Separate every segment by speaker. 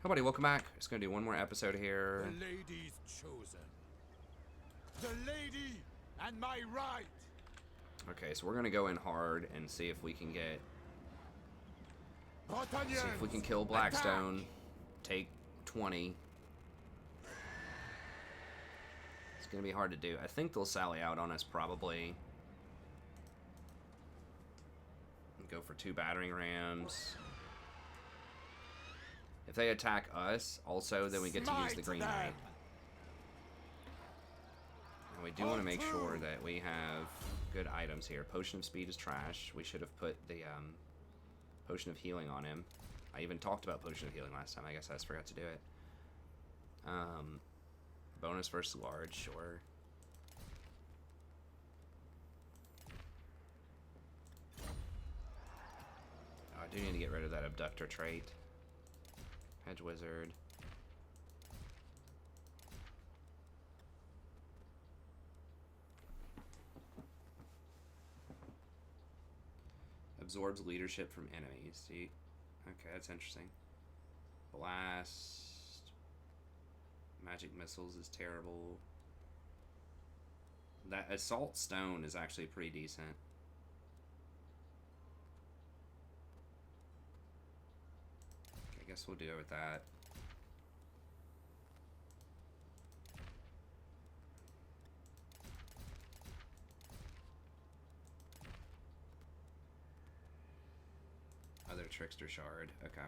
Speaker 1: Hi, buddy. Welcome back. Just gonna do one more episode here.
Speaker 2: The lady's chosen. The lady and my right.
Speaker 1: Okay, so we're gonna go in hard and see if we can get.
Speaker 2: Bretonnia.
Speaker 1: See if we can kill Blackstone. Take 20. It's gonna be hard to do. I think they'll sally out on us probably. And go for 2 battering rams. If they attack us, also, then we get to use the green light. And we do want to make sure that we have good items here. Potion of Speed is trash. We should have put the Potion of Healing on him. I even talked about Potion of Healing last time. I guess I just forgot to do it. Bonus versus large, sure. Oh, I do need to get rid of that Abductor trait. Hedge Wizard. Absorbs leadership from enemies. See? Okay, that's interesting. Blast. Magic Missiles is terrible. That Assault Stone is actually pretty decent. I guess we'll do it with that. Other Trickster Shard. Okay.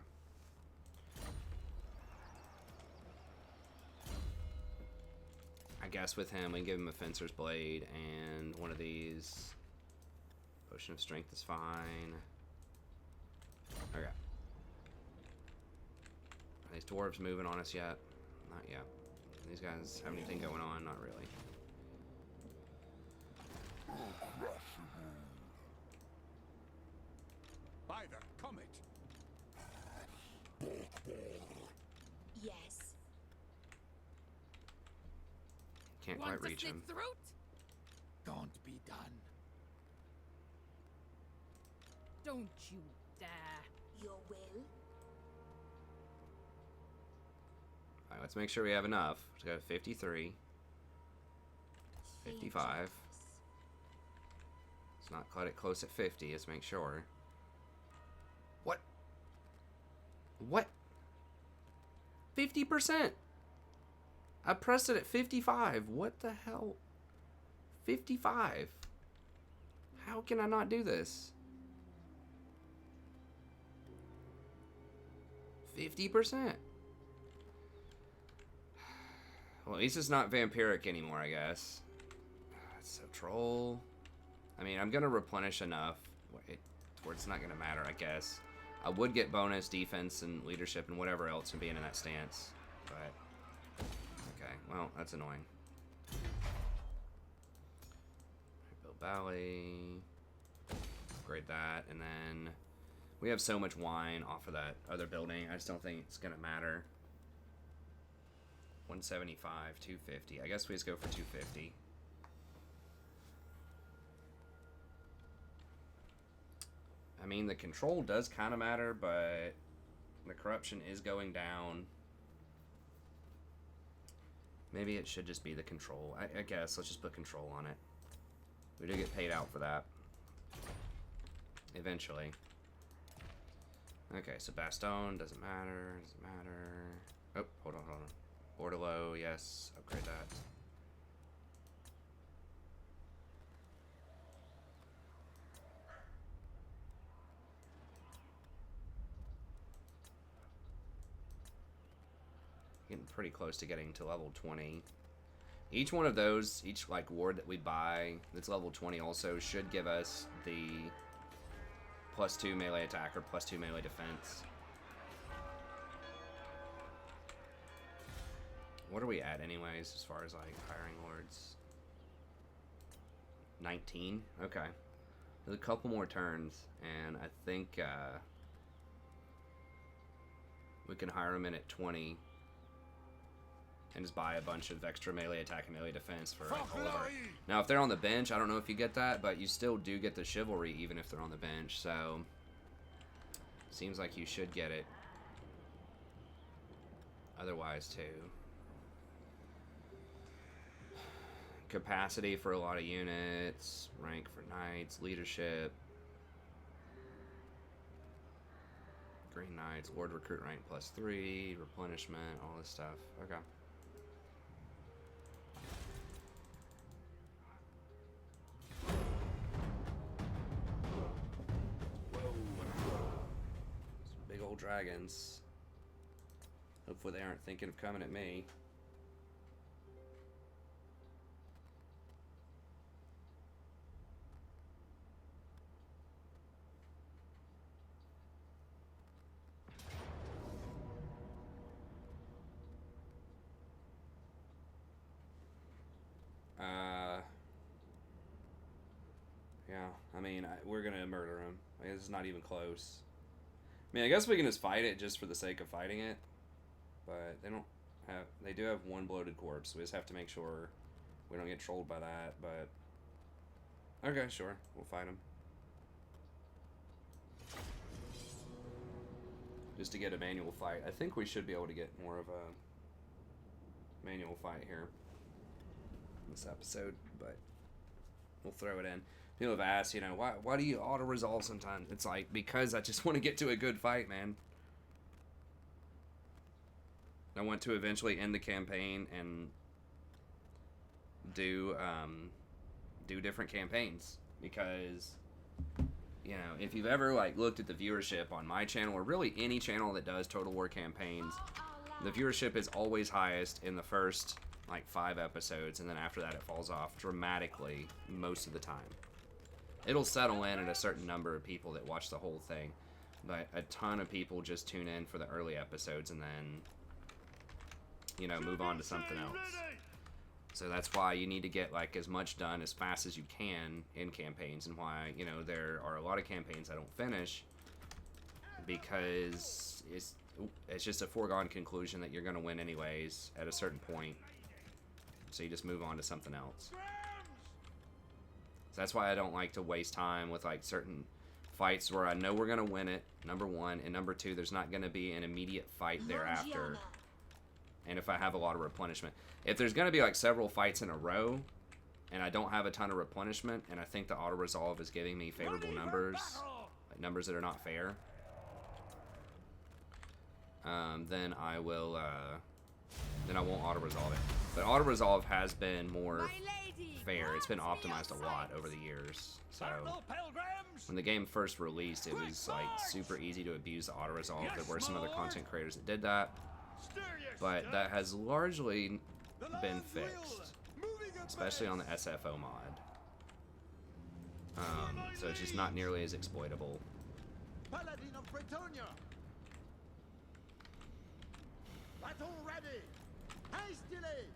Speaker 1: I guess with him, we can give him a Fencer's Blade and one of these. Potion of Strength is fine. Okay. Are these dwarves moving on us yet? Not yet. These guys have anything going on? Not really.
Speaker 2: By the comet.
Speaker 3: Yes.
Speaker 1: Can't quite reach him.
Speaker 3: Throat?
Speaker 2: Don't be done.
Speaker 3: Don't you dare. Your will?
Speaker 1: Alright, let's make sure we have enough. Let's go to 53. 55. Let's not cut it close at 50. Let's make sure. What? What? 50%! I pressed it at 55. What the hell? 55. How can I not do this? 50%. Well, at least it's not vampiric anymore, I guess. So troll. I mean, I'm gonna replenish enough where it's not gonna matter, I guess. I would get bonus defense and leadership and whatever else from being in that stance, but okay. Well, that's annoying. Build Valley. Upgrade that, and then we have so much wine off of that other building. I just don't think it's gonna matter. 175, 250. I guess we just go for 250. I mean, the control does kind of matter, but the corruption is going down. Maybe it should just be the control. I guess let's just put control on it. We do get paid out for that. Eventually. Okay, so Bastogne doesn't matter. Doesn't matter. Oh, hold on. Bordelot, yes. Upgrade that. Getting pretty close to getting to level 20. Each one of those, each like ward that we buy that's level 20 also should give us the +2 melee attack or +2 melee defense. What are we at anyways as far as like hiring lords? 19? Okay. There's a couple more turns and I think we can hire them in at 20 and just buy a bunch of extra melee attack and melee defense for like all of our... Now if they're on the bench, I don't know if you get that, but you still do get the chivalry even if they're on the bench, so seems like you should get it. otherwise too. Capacity for a lot of units, rank for knights, leadership, green knights, lord recruit rank +3, replenishment, all this stuff. Okay. Whoa. Some big old dragons. Hopefully they aren't thinking of coming at me. Yeah, I mean, we're gonna murder him. Like, it's not even close. I mean, I guess we can just fight it just for the sake of fighting it. But they don't have... They do have one bloated corpse. We just have to make sure we don't get trolled by that, but... Okay, sure. We'll fight him. Just to get a manual fight. I think we should be able to get more of a manual fight here this episode, but we'll throw it in. People have asked, you know, why do you auto-resolve sometimes? It's like, because I just want to get to a good fight, man. I want to eventually end the campaign and do different campaigns, because, you know, if you've ever like looked at the viewership on my channel, or really any channel that does Total War campaigns, the viewership is always highest in the first like 5 episodes, and then after that it falls off dramatically most of the time. It'll settle in at a certain number of people that watch the whole thing, but a ton of people just tune in for the early episodes and then, you know, move on to something else. So that's why you need to get like as much done as fast as you can in campaigns, and why, you know, there are a lot of campaigns I don't finish, because it's just a foregone conclusion that you're going to win anyways at a certain point. So you just move on to something else. So that's why I don't like to waste time with like certain fights where I know we're going to win it, number one, and number two, there's not going to be an immediate fight thereafter. And if I have a lot of replenishment. If there's going to be like several fights in a row, and I don't have a ton of replenishment, and I think the auto-resolve is giving me favorable numbers, like numbers that are not fair, then I will, then I won't auto-resolve it. But auto-resolve has been more fair. It's been optimized a lot over the years. So when the game first released, it was like super easy to abuse the auto-resolve. There were some other content creators that did that, but that has largely been fixed, especially on the SFO mod. So it's just not nearly as exploitable.
Speaker 2: Paladin of Bretonnia. Battle ready. Hastily.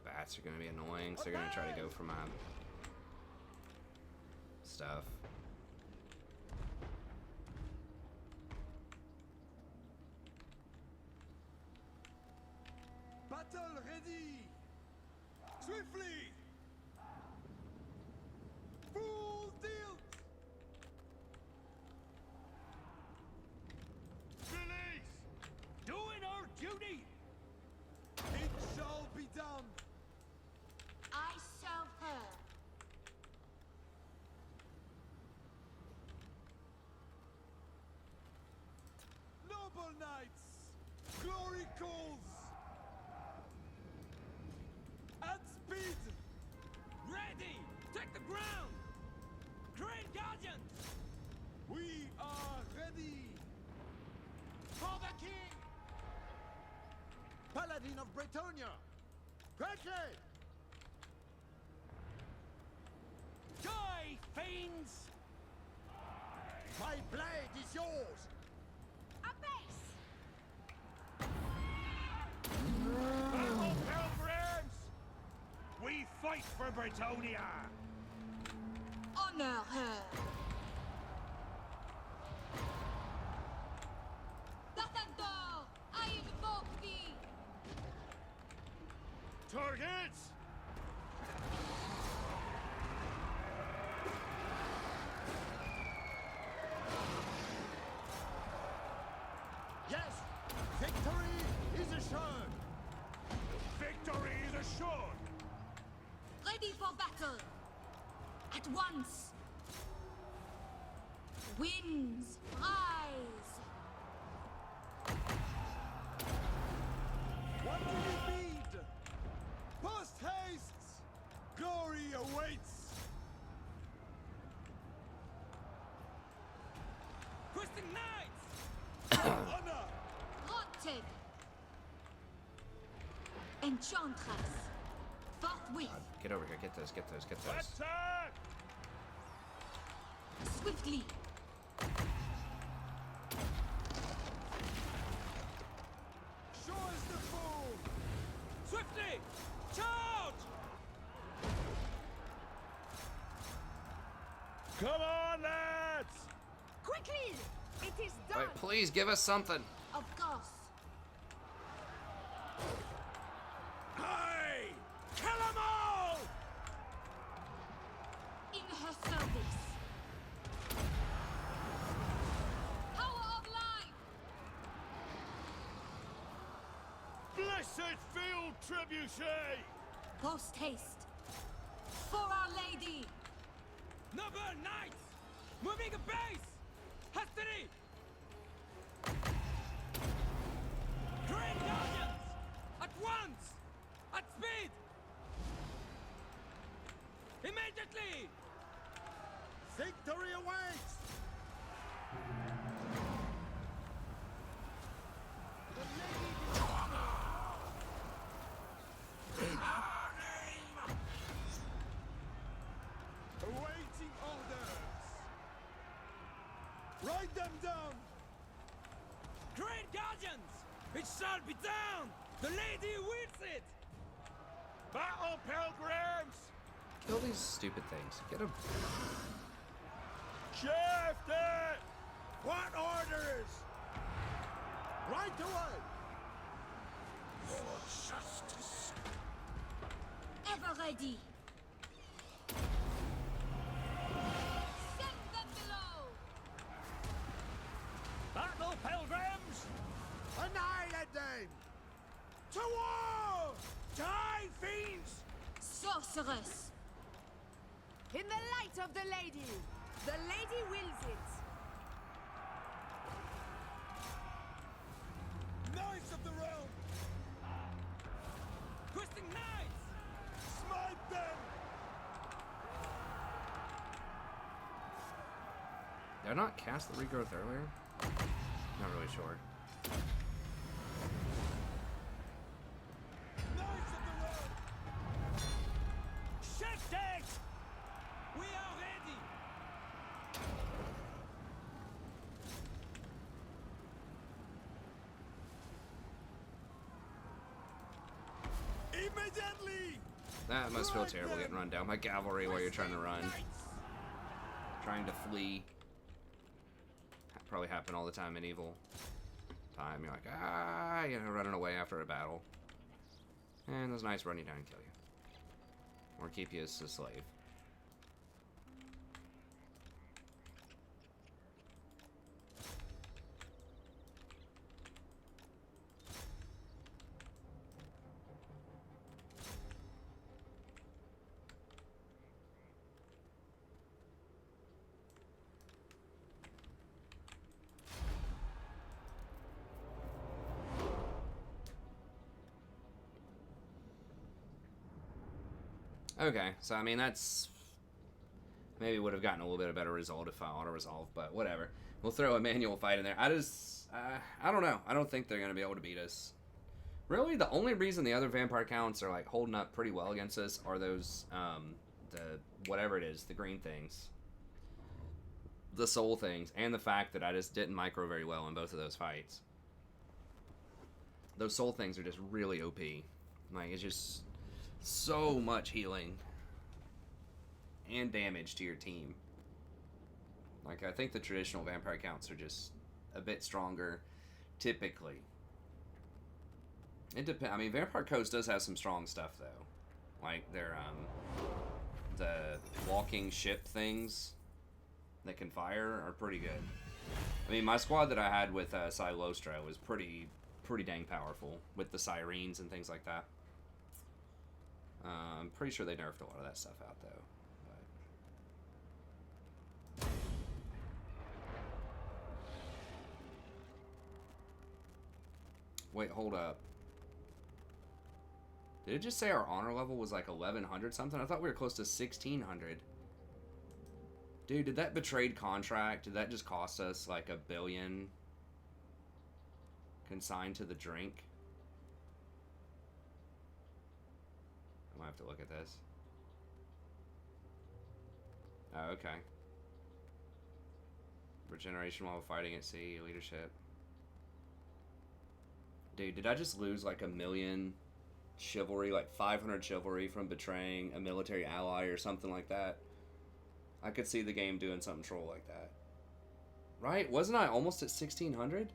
Speaker 1: Bats are going to be annoying, so they're going to try to go for my stuff.
Speaker 2: Battle ready. Swiftly. Full tilt. Release. Doing our duty. It shall be done.
Speaker 4: I serve her.
Speaker 2: Noble knights, glory calls. At speed. Ready. Take the ground. Great guardians. We are ready. For the king. Paladin of Bretonnia. Quickly. fiends! My blade is yours!
Speaker 4: A base!
Speaker 2: Battle pilgrims! We fight for Bretonnia!
Speaker 4: Honor her! Datandor! I invoke thee!
Speaker 2: Targets! Yes! Victory is assured! Victory is assured!
Speaker 4: Ready for battle! At once! Winds rise!
Speaker 2: What do you need? Post haste! Glory awaits! Questing knights! Honor!
Speaker 4: Rotted! Enchantress! Forthwith!
Speaker 1: Get over here. Get those. Get those. Get those.
Speaker 2: Attack!
Speaker 4: Swiftly!
Speaker 2: Show us the fool! Swiftly! Charge! Come on, lads!
Speaker 3: Quickly! It is done!
Speaker 1: Wait, please give us something.
Speaker 4: Of course!
Speaker 2: Hey! Kill them all!
Speaker 4: In her service! Power of life!
Speaker 2: Blessed field trebuchet!
Speaker 4: Post haste! For Our Lady!
Speaker 2: Noble knights! Moving a base! Hastily! Green guardians! At once! At speed! Immediately! Victory awaits! The lady awaiting orders! Write them down! Great guardians! It shall be done! The lady wills it! Battle pilgrims!
Speaker 1: Kill these stupid things. Get them.
Speaker 2: Shift it! What orders? Right away! For justice!
Speaker 4: Ever ready! Send them below!
Speaker 2: Battle pilgrims! Annihilate them! To war! Die, fiends!
Speaker 4: Sorceress!
Speaker 3: In the light of the lady! The lady wills it!
Speaker 2: Knights of the realm! Questing knights! Smite them!
Speaker 1: Did I not cast the regrowth earlier? Not really sure.
Speaker 2: Knights of the realm! Shift it! We are ready! Immediately!
Speaker 1: That must feel terrible getting run down by cavalry while you're trying to run. Trying to flee. That probably happen all the time in Evil. You're like, you know, running away after a battle. And those knights run you down and kill you. Or keep you as a slave. Okay, so I mean that's maybe would have gotten a little bit of better result if I auto-resolve, but whatever. We'll throw a manual fight in there. I don't know. I don't think they're gonna be able to beat us. Really, the only reason the other vampire counts are like holding up pretty well against us are those the whatever it is, the green things. the soul things and the fact that I just didn't micro very well in both of those fights. Those soul things are just really OP. Like, it's just so much healing and damage to your team. Like, I think the traditional vampire counts are just a bit stronger, typically. It depends. I mean, Vampire Coast does have some strong stuff, though. Like, their, the walking ship things that can fire are pretty good. I mean, my squad that I had with Silostro was pretty dang powerful with the sirens and things like that. I'm pretty sure they nerfed a lot of that stuff out, though. Wait, hold up. Did it just say our honor level was like 1100 something? I thought we were close to 1600. Dude, did that betrayed contract, did that just cost us like $1 billion consigned to the drink? I might have to look at this. Oh, okay. Regeneration while fighting at sea, leadership. Dude, did I just lose like 1 million chivalry, like 500 chivalry from betraying a military ally or something like that? I could see the game doing something troll like that. Right? Wasn't I almost at 1600?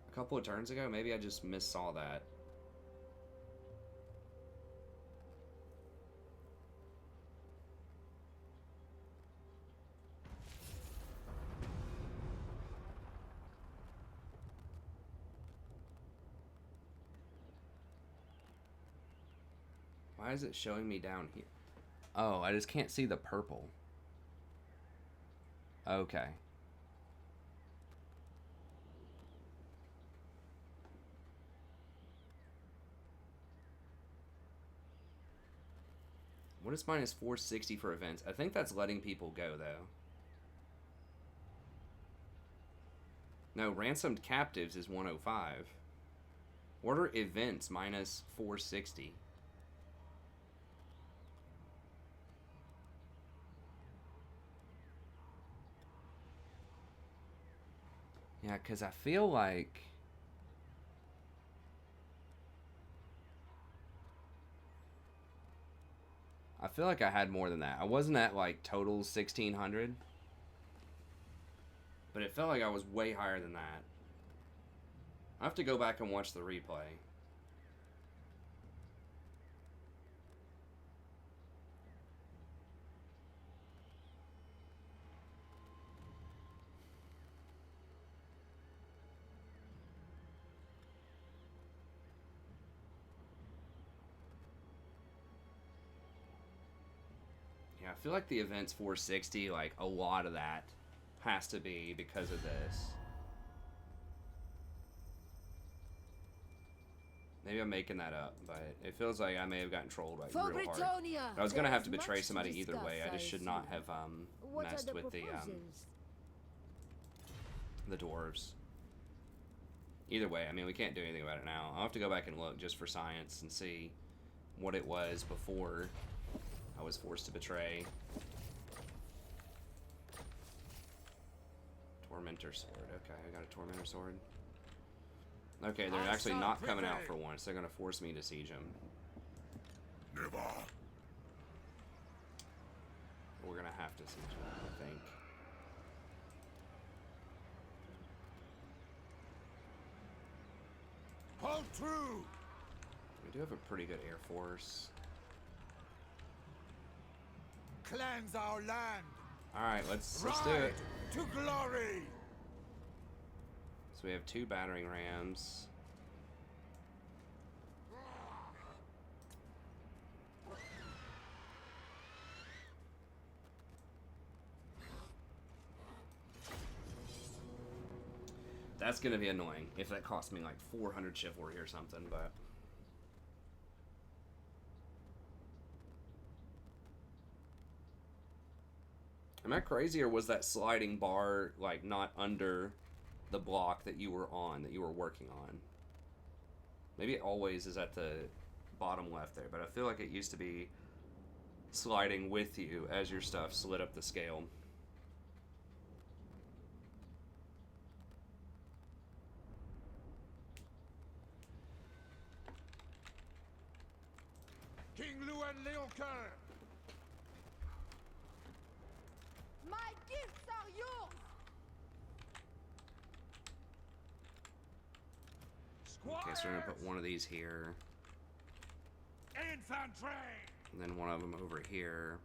Speaker 1: A couple of turns ago? Maybe I just missaw that. Why is it showing me down here? Oh, I just can't see the purple. Okay. What is minus 460 for events? I think that's letting people go, though. No, ransomed captives is 105. Order events minus 460. Yeah, because I feel like... I had more than that. I wasn't at, like, total 1600. But it felt like I was way higher than that. I have to go back and watch the replay. Yeah, I feel like the event's 460, like, a lot of that has to be because of this. Maybe I'm making that up, but it feels like I may have gotten trolled like
Speaker 3: For
Speaker 1: real hard.
Speaker 3: Bretonnia,
Speaker 1: I was gonna
Speaker 3: there
Speaker 1: have
Speaker 3: is
Speaker 1: to betray
Speaker 3: much to
Speaker 1: somebody either way. I
Speaker 3: discuss,
Speaker 1: just should
Speaker 3: I
Speaker 1: not
Speaker 3: see.
Speaker 1: have
Speaker 3: What are
Speaker 1: messed with
Speaker 3: proposals?
Speaker 1: the dwarves. Either way, I mean, we can't do anything about it now. I'll have to go back and look just for science and see what it was before I was forced to betray. Tormentor sword. Okay, I got a Tormentor sword. Okay, they're actually not coming out for once. They're gonna force me to siege them.
Speaker 2: Never.
Speaker 1: We're gonna have to siege them, I think.
Speaker 2: Hold true.
Speaker 1: We do have a pretty good air force.
Speaker 2: Cleanse our land.
Speaker 1: All right, let's do
Speaker 2: Ride
Speaker 1: it.
Speaker 2: to glory.
Speaker 1: So we have 2 battering rams. That's gonna be annoying if that cost me like 400 chivalry or something, but am I crazy, or was that sliding bar like not under the block that you were on, that you were working on? Maybe it always is at the bottom left there, but I feel like it used to be sliding with you as your stuff slid up the scale.
Speaker 2: King Leoncour.
Speaker 3: My gifts are yours!
Speaker 1: Okay, so we're gonna put one of these here,
Speaker 2: Infantry.
Speaker 1: and then one of them over here.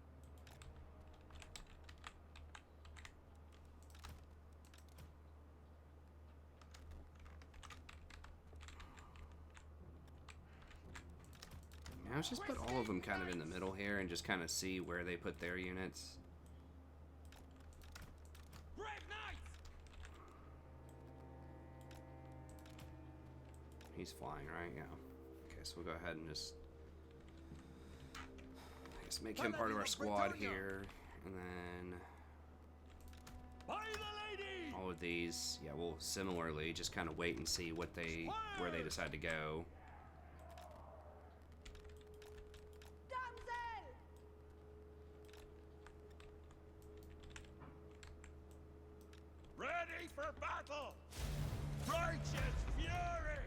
Speaker 1: Now let's just put all of them kind of in the middle here and just kind of see where they put their units.
Speaker 2: Brave knights.
Speaker 1: He's flying, right? Yeah. Okay, so we'll go ahead and just, I guess, make him part of our squad here, and then
Speaker 2: By the lady.
Speaker 1: all of these, yeah, we'll similarly just kind of wait and see what where they decide to go.
Speaker 3: Damsel!
Speaker 2: Ready for battle. Righteous fury.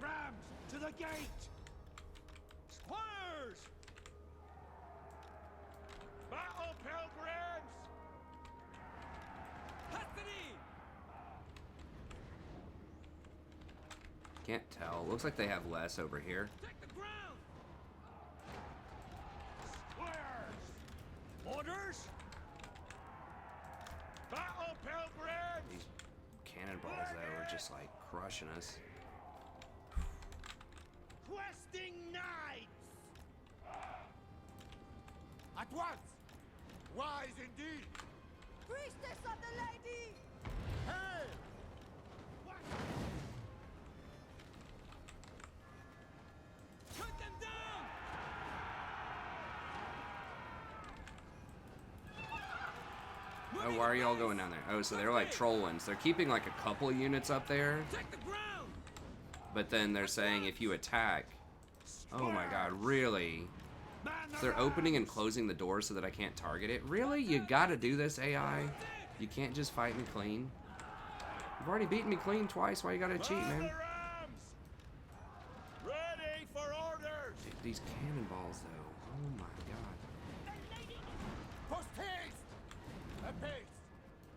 Speaker 2: Rams to the gate. Squires. Battle pilgrims. Hastily.
Speaker 1: Can't tell. Looks like they have less over here.
Speaker 2: Take the ground. Squires. Orders. Battle pilgrims.
Speaker 1: These cannonballs, though, are just like crushing us.
Speaker 2: Questing knights! At once! Wise indeed!
Speaker 3: Priestess of the lady!
Speaker 2: Hey! What? Cut them down!
Speaker 1: Oh, why are y'all going down there? Oh, so they're like trolling. They're keeping like a couple units up there,
Speaker 2: Take the ground!
Speaker 1: but then they're saying if you attack. Oh my god, really? So they're opening and closing the door so that I can't target it? Really? You gotta do this, AI? You can't just fight me clean? You've already beaten me clean twice, why you gotta cheat, man?
Speaker 2: Rams! Ready for orders!
Speaker 1: Dude, these cannonballs, though. Oh my god.
Speaker 2: Post haste! Apace!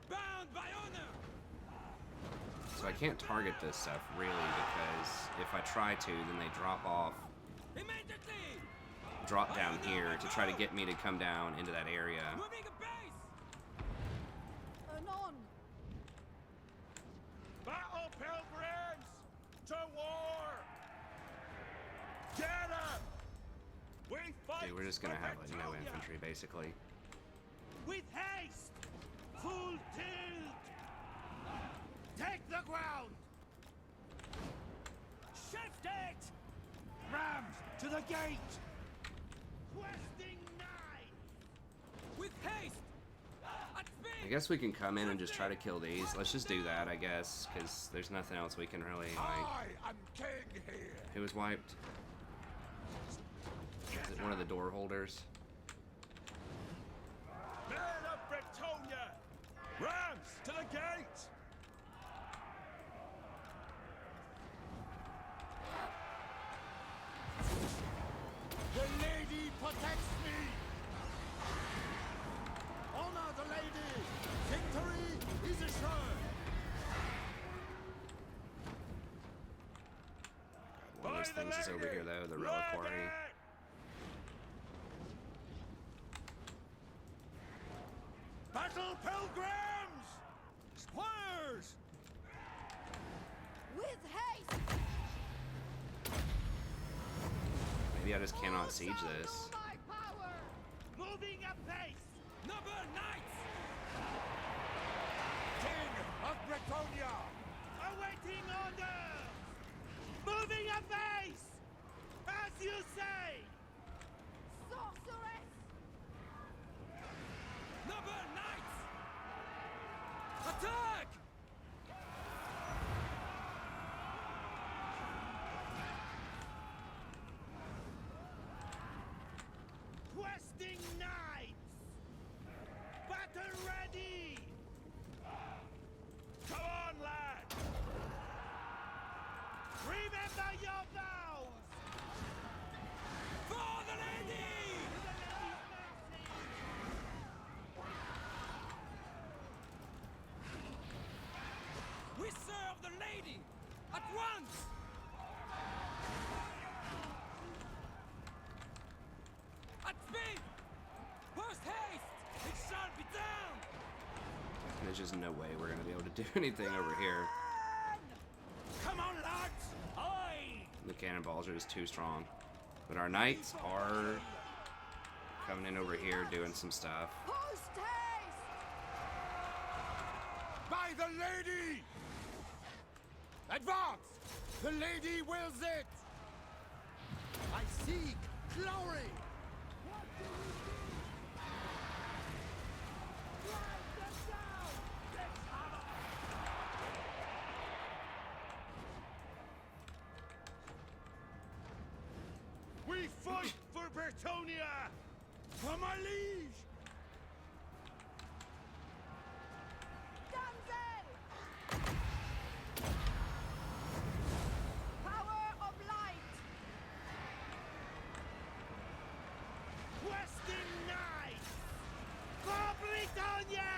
Speaker 2: Bound by honor!
Speaker 1: So I can't target this stuff, really, because if I try to, then they drop off,
Speaker 2: Immediately!
Speaker 1: drop down here to try to get me to come down into that area.
Speaker 2: Moving a base!
Speaker 3: Anon!
Speaker 2: Battle pilgrims! To war! Get 'em! We fight!
Speaker 1: Dude, we're just gonna
Speaker 2: for
Speaker 1: have like no
Speaker 2: Bretonnia!
Speaker 1: infantry, basically.
Speaker 2: With haste! Full tilt! Take the ground! Shift it! Rams to the gate! Questing knights! With haste! At speed!
Speaker 1: I guess we can come in and just try to kill these. Let's just do that, I guess, because there's nothing else we can really, like...
Speaker 2: I am king here!
Speaker 1: Who was wiped? Is it one of the door holders?
Speaker 2: Men of Bretonnia! Rams to the gate! The lady protects me! Honor the lady! Victory is assured!
Speaker 1: One of those things is over here, though, the relic quarry.
Speaker 2: Battle pilgrims! Squires!
Speaker 3: With haste!
Speaker 1: Maybe I just cannot siege this.
Speaker 3: My power!
Speaker 2: Moving apace! Noble knights! King of Bretonnia! Awaiting orders! Moving apace! As you say!
Speaker 3: Sorceress!
Speaker 2: Noble knights! Attack! Questing knights! Battle ready! Come on, lad! Remember your vows!
Speaker 1: There's just no way we're gonna be able to do anything over here.
Speaker 2: Come on, lads! Aye!
Speaker 1: The cannonballs are just too strong. But our knights are coming in over here doing some stuff.
Speaker 3: Post haste!
Speaker 2: By the lady! Advance! The lady wills it! I seek glory! We fight for Bretonnia! For my liege!
Speaker 3: Damsel! Power of light!
Speaker 2: Questing knight! For Bretonnia!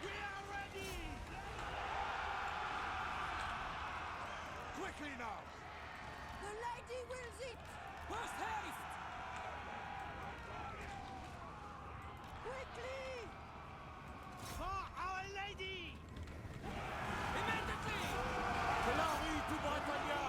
Speaker 2: We are ready! Quickly now!
Speaker 3: The lady wills it!
Speaker 2: Post haste!
Speaker 3: Quickly!
Speaker 2: For our lady! Immediately! Glory to Bretonnia!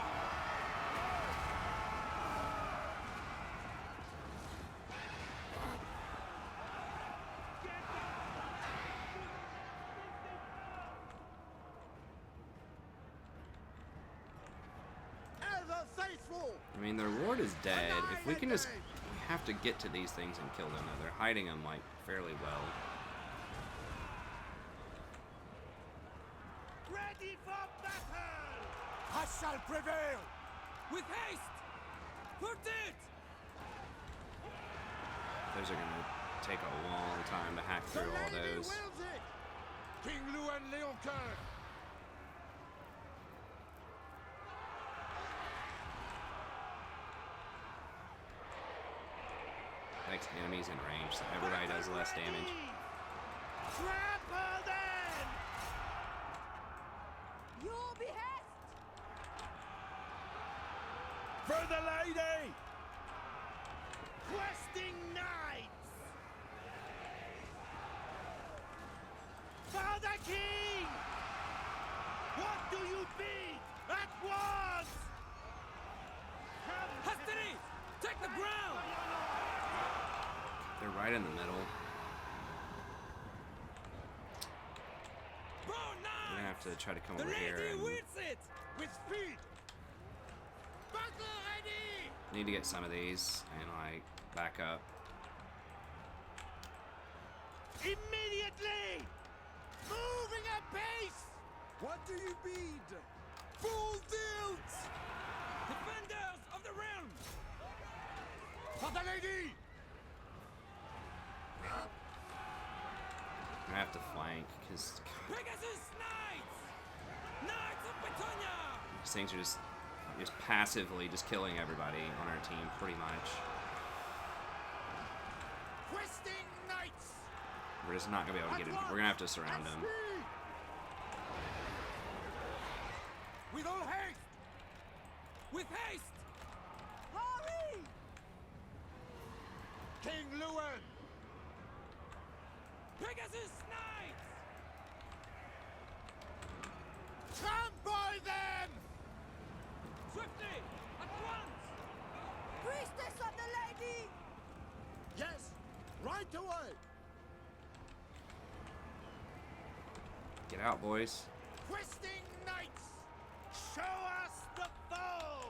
Speaker 2: Ever faithful!
Speaker 1: I mean, their lord is dead. If we can just... We have to get to these things and kill them, though. They're hiding them, like, fairly well.
Speaker 2: Ready for battle! I shall prevail! With haste! For it!
Speaker 1: Those are gonna take a long time to hack through all those.
Speaker 2: Wills it! King Lou and Leoncour!
Speaker 1: Makes enemies in range, so everybody does less damage.
Speaker 2: Trample them!
Speaker 3: Your behest!
Speaker 2: For the lady! Questing knights! For the king! What do you beat? At once! Hastily! Take the ground!
Speaker 1: They're right in the middle. We're gonna have to try to come over here and
Speaker 2: it! With speed! Battle ready!
Speaker 1: need to get some of these and like back up.
Speaker 2: Immediately! Moving apace! What do you bid? Full tilt! Defenders of the realm! For the lady!
Speaker 1: I have to flank because
Speaker 2: Pegasus Knights! Knights of Bretonnia!
Speaker 1: these things are just passively just killing everybody on our team, pretty much.
Speaker 2: Questing Knights!
Speaker 1: We're just not gonna be able to get it. We're gonna have to surround them.
Speaker 2: With all haste! With haste!
Speaker 3: Hurry!
Speaker 2: King Lewin! Pegasus Knights! Trample them! Swiftly! At once!
Speaker 3: Priestess of the lady!
Speaker 2: Yes! Right away!
Speaker 1: Get out, boys.
Speaker 2: Questing Knights! Show us the foe!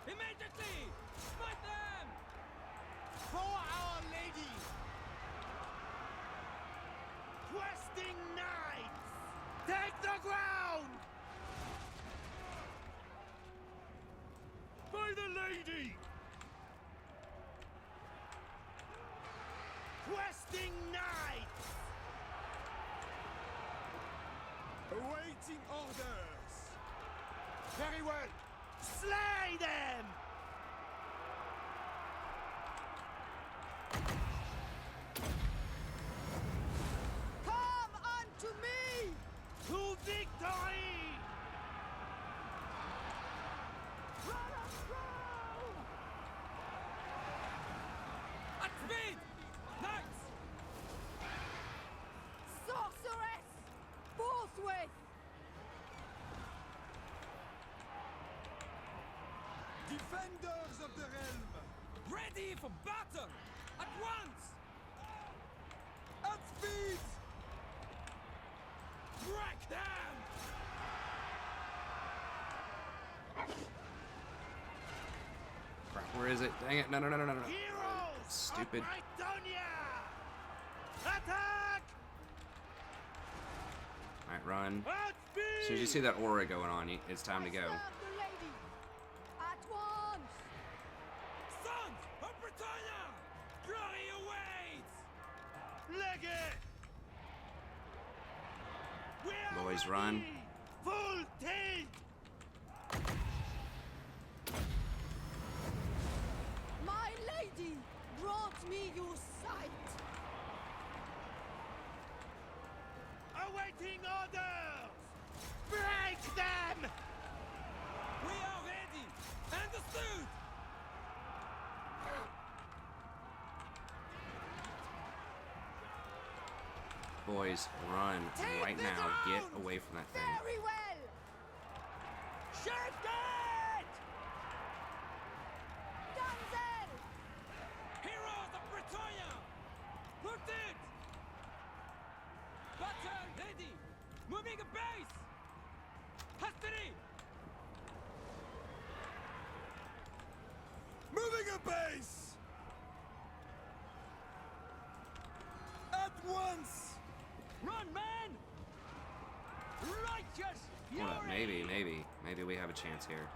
Speaker 2: Immediately! Smite them! For our lady! Questing Knights! Take the ground! By the lady! Questing Knights! Awaiting orders! Very well! Slay them!
Speaker 3: Come unto me!
Speaker 2: To victory! defenders of the realm! Ready for battle! At once! At speed! Break them!
Speaker 1: Crap, where is it? Dang it. No.
Speaker 2: Heroes
Speaker 1: Stupid.
Speaker 2: of Bretonnia! Attack!
Speaker 1: Alright, run.
Speaker 2: At speed!
Speaker 1: As soon as you see that aura going on, it's time to go.
Speaker 3: Serve the lady. At once.
Speaker 2: Sons of Bretonnia! Glory awaits! Leg it! We are
Speaker 1: Boys,
Speaker 2: ready!
Speaker 1: run.
Speaker 2: Full tilt!
Speaker 3: My lady, grant me your sight.
Speaker 2: Awaiting orders! Break them! We are ready! Understood!
Speaker 1: Boys, run
Speaker 3: Take
Speaker 1: right
Speaker 3: the
Speaker 1: now. Get
Speaker 3: ground!
Speaker 1: away from that thing.
Speaker 3: Very well.
Speaker 2: Shift it!
Speaker 3: Damsel.
Speaker 2: Heroes of Bretonnia! Put it! Battle ready! Moving a base! Hastily! Moving a base! At once! Run, man! Righteous!
Speaker 1: Hold up,
Speaker 2: fury!
Speaker 1: maybe we have a chance here.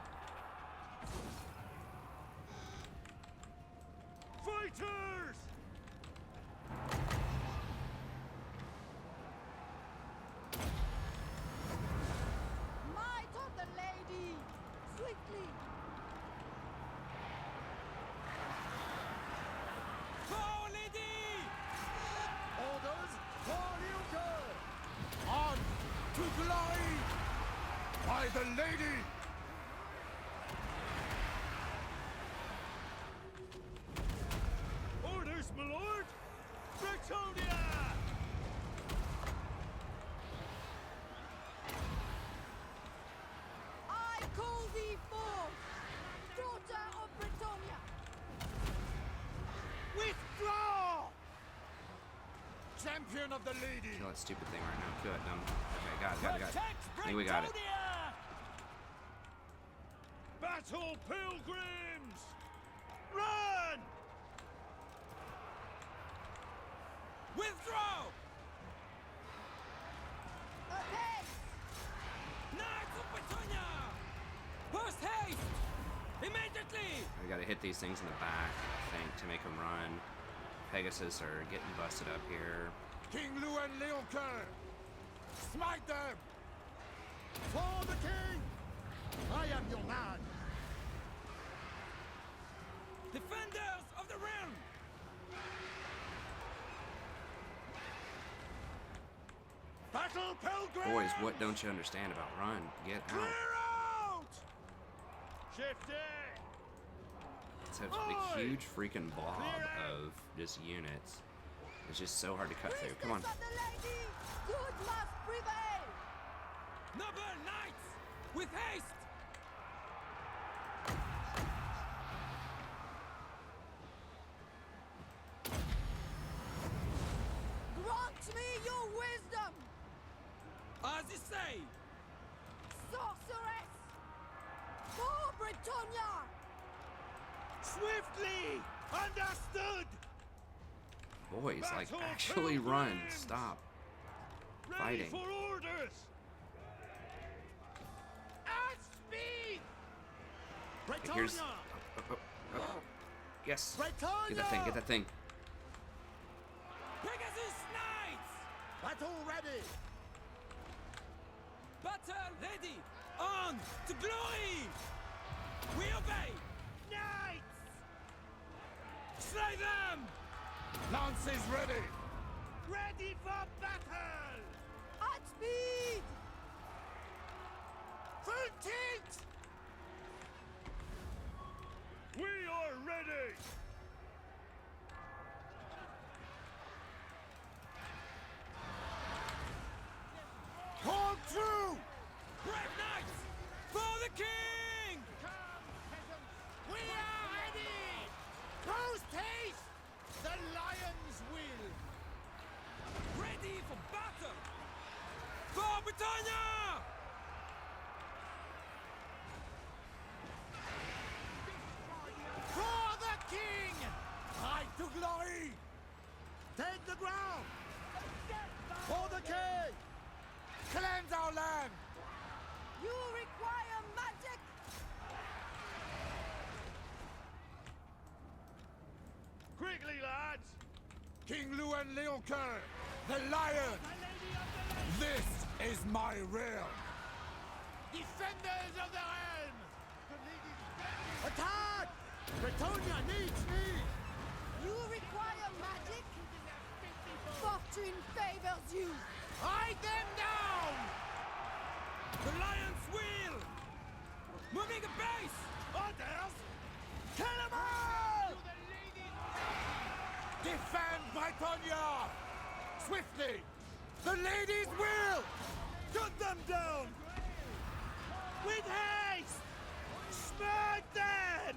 Speaker 2: Fighters!
Speaker 3: Might of the lady. Swiftly.
Speaker 2: For lady!
Speaker 5: Orders for Leoncour! On to glory! By the lady!
Speaker 2: Orders, my lord! Bretonnia!
Speaker 3: I call thee forth, daughter of Bretonnia.
Speaker 2: Withdraw! Champion of the lady!
Speaker 1: Kill that stupid thing right now. Kill it, dumb. Okay, got it.
Speaker 2: Protect
Speaker 1: I think we got it.
Speaker 2: Bretonnia! Battle pilgrims! Run! Withdraw!
Speaker 3: Ahead.
Speaker 2: Knights of Bretonnia! Post haste! Immediately!
Speaker 1: We gotta hit these things in the back, I think, to make them run. Pegasus are getting busted up here.
Speaker 5: King Lou and Leoncour! Smite them! For the king! I am your man!
Speaker 2: Defenders of the realm! Battle pilgrims!
Speaker 1: Boys, what don't you understand about run? Get
Speaker 2: Clear
Speaker 1: out.
Speaker 2: out! Shifting!
Speaker 1: It's such a huge freaking blob of just units. It's just so hard to cut through. Come on.
Speaker 3: Priestess of the lady. Good must prevail.
Speaker 2: Noble knights! With haste!
Speaker 3: Grant me your wisdom,
Speaker 2: As you say!
Speaker 3: sorceress. For Bretonnia.
Speaker 2: Swiftly! Understood!
Speaker 1: Boys, like,
Speaker 2: Battle
Speaker 1: actually run.
Speaker 2: pilgrims!
Speaker 1: Stop.
Speaker 2: Ready
Speaker 1: Fighting.
Speaker 2: for orders! At speed!
Speaker 1: Like, here's.
Speaker 5: Bretonnia!
Speaker 1: Oh. Yes.
Speaker 5: Bretonnia!
Speaker 1: Get that thing.
Speaker 2: Pegasus Knights!
Speaker 5: Battle ready!
Speaker 2: Battle ready! On to glory! We obey! Knights! Slay them!
Speaker 5: Lances ready!
Speaker 2: Ready for battle!
Speaker 3: At speed.
Speaker 2: Full tilt! We are ready!
Speaker 5: Hold true!
Speaker 2: Brave knights! For the king!
Speaker 5: We the ground! For the king! Cleanse our land!
Speaker 3: You require magic!
Speaker 2: Quickly, lads!
Speaker 5: King Luen Leoncour, the lion! This is my realm! Defenders of the realm! Attack! Bretonnia needs me!
Speaker 3: You require magic? Fortune favors you!
Speaker 5: Hide them down!
Speaker 2: The lion's wheel! Moving a base!
Speaker 5: Others! Kill them all! Defend Bretonnia! Swiftly! The ladies will!
Speaker 2: Cut them down! With haste! Smack them!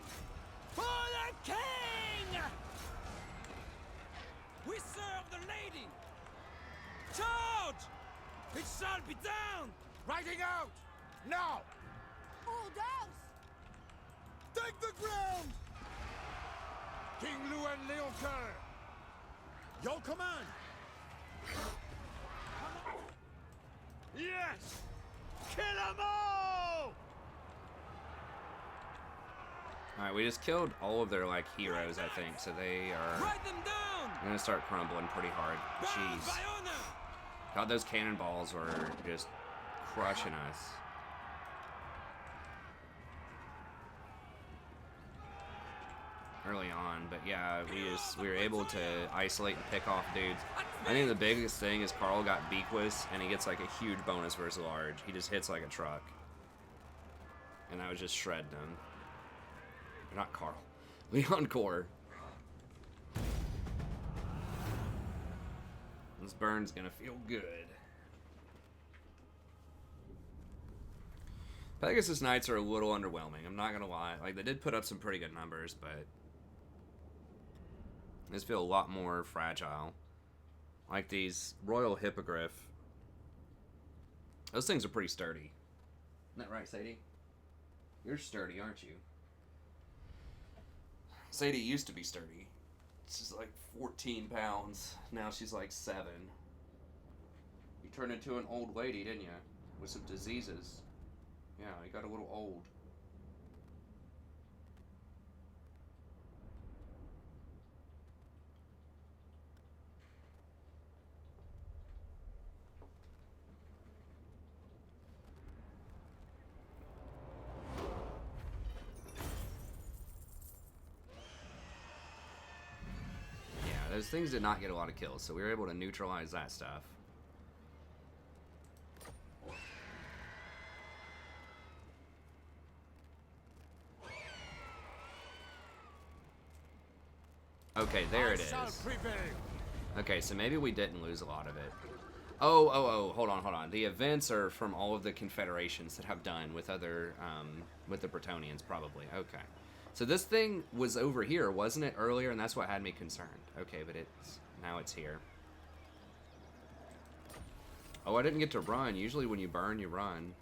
Speaker 2: For the king! We serve the lady! Charge! It shall be done!
Speaker 5: Riding out! Now!
Speaker 3: Orders!
Speaker 5: Take the ground! King Luen Leoncour! Your command!
Speaker 2: Yes! Kill them all!
Speaker 1: Alright, we just killed all of their, like, heroes, I think, so they are
Speaker 2: Ride them down!
Speaker 1: gonna start crumbling pretty hard.
Speaker 2: Bound
Speaker 1: Jeez.
Speaker 2: by honor!
Speaker 1: God, those cannonballs were just crushing us. Early on, but yeah, we were able to isolate and pick off dudes. I think the biggest thing is Carl got Bequist, and he gets like a huge bonus versus large. He just hits like a truck. And that was just shredding him. Not Carl. Leoncour. This burn's gonna feel good. Pegasus Knights are a little underwhelming, I'm not gonna lie. Like, they did put up some pretty good numbers, but these feel a lot more fragile. Like these Royal Hippogriff. Those things are pretty sturdy. Isn't that right, Sadie? You're sturdy, aren't you? Sadie used to be sturdy. She's like 14 pounds. Now she's like 7. You turned into an old lady, didn't you? With some diseases. Yeah, you got a little old. Yeah, those things did not get a lot of kills, so we were able to neutralize that stuff. Okay, there it is. Okay, so maybe we didn't lose a lot of it. Oh, hold on. The events are from all of the confederations that have done with other, with the Bretonnians, probably. Okay. So this thing was over here, wasn't it, earlier? And that's what had me concerned. Okay, but now it's here. Oh, I didn't get to run. Usually when you burn, you run.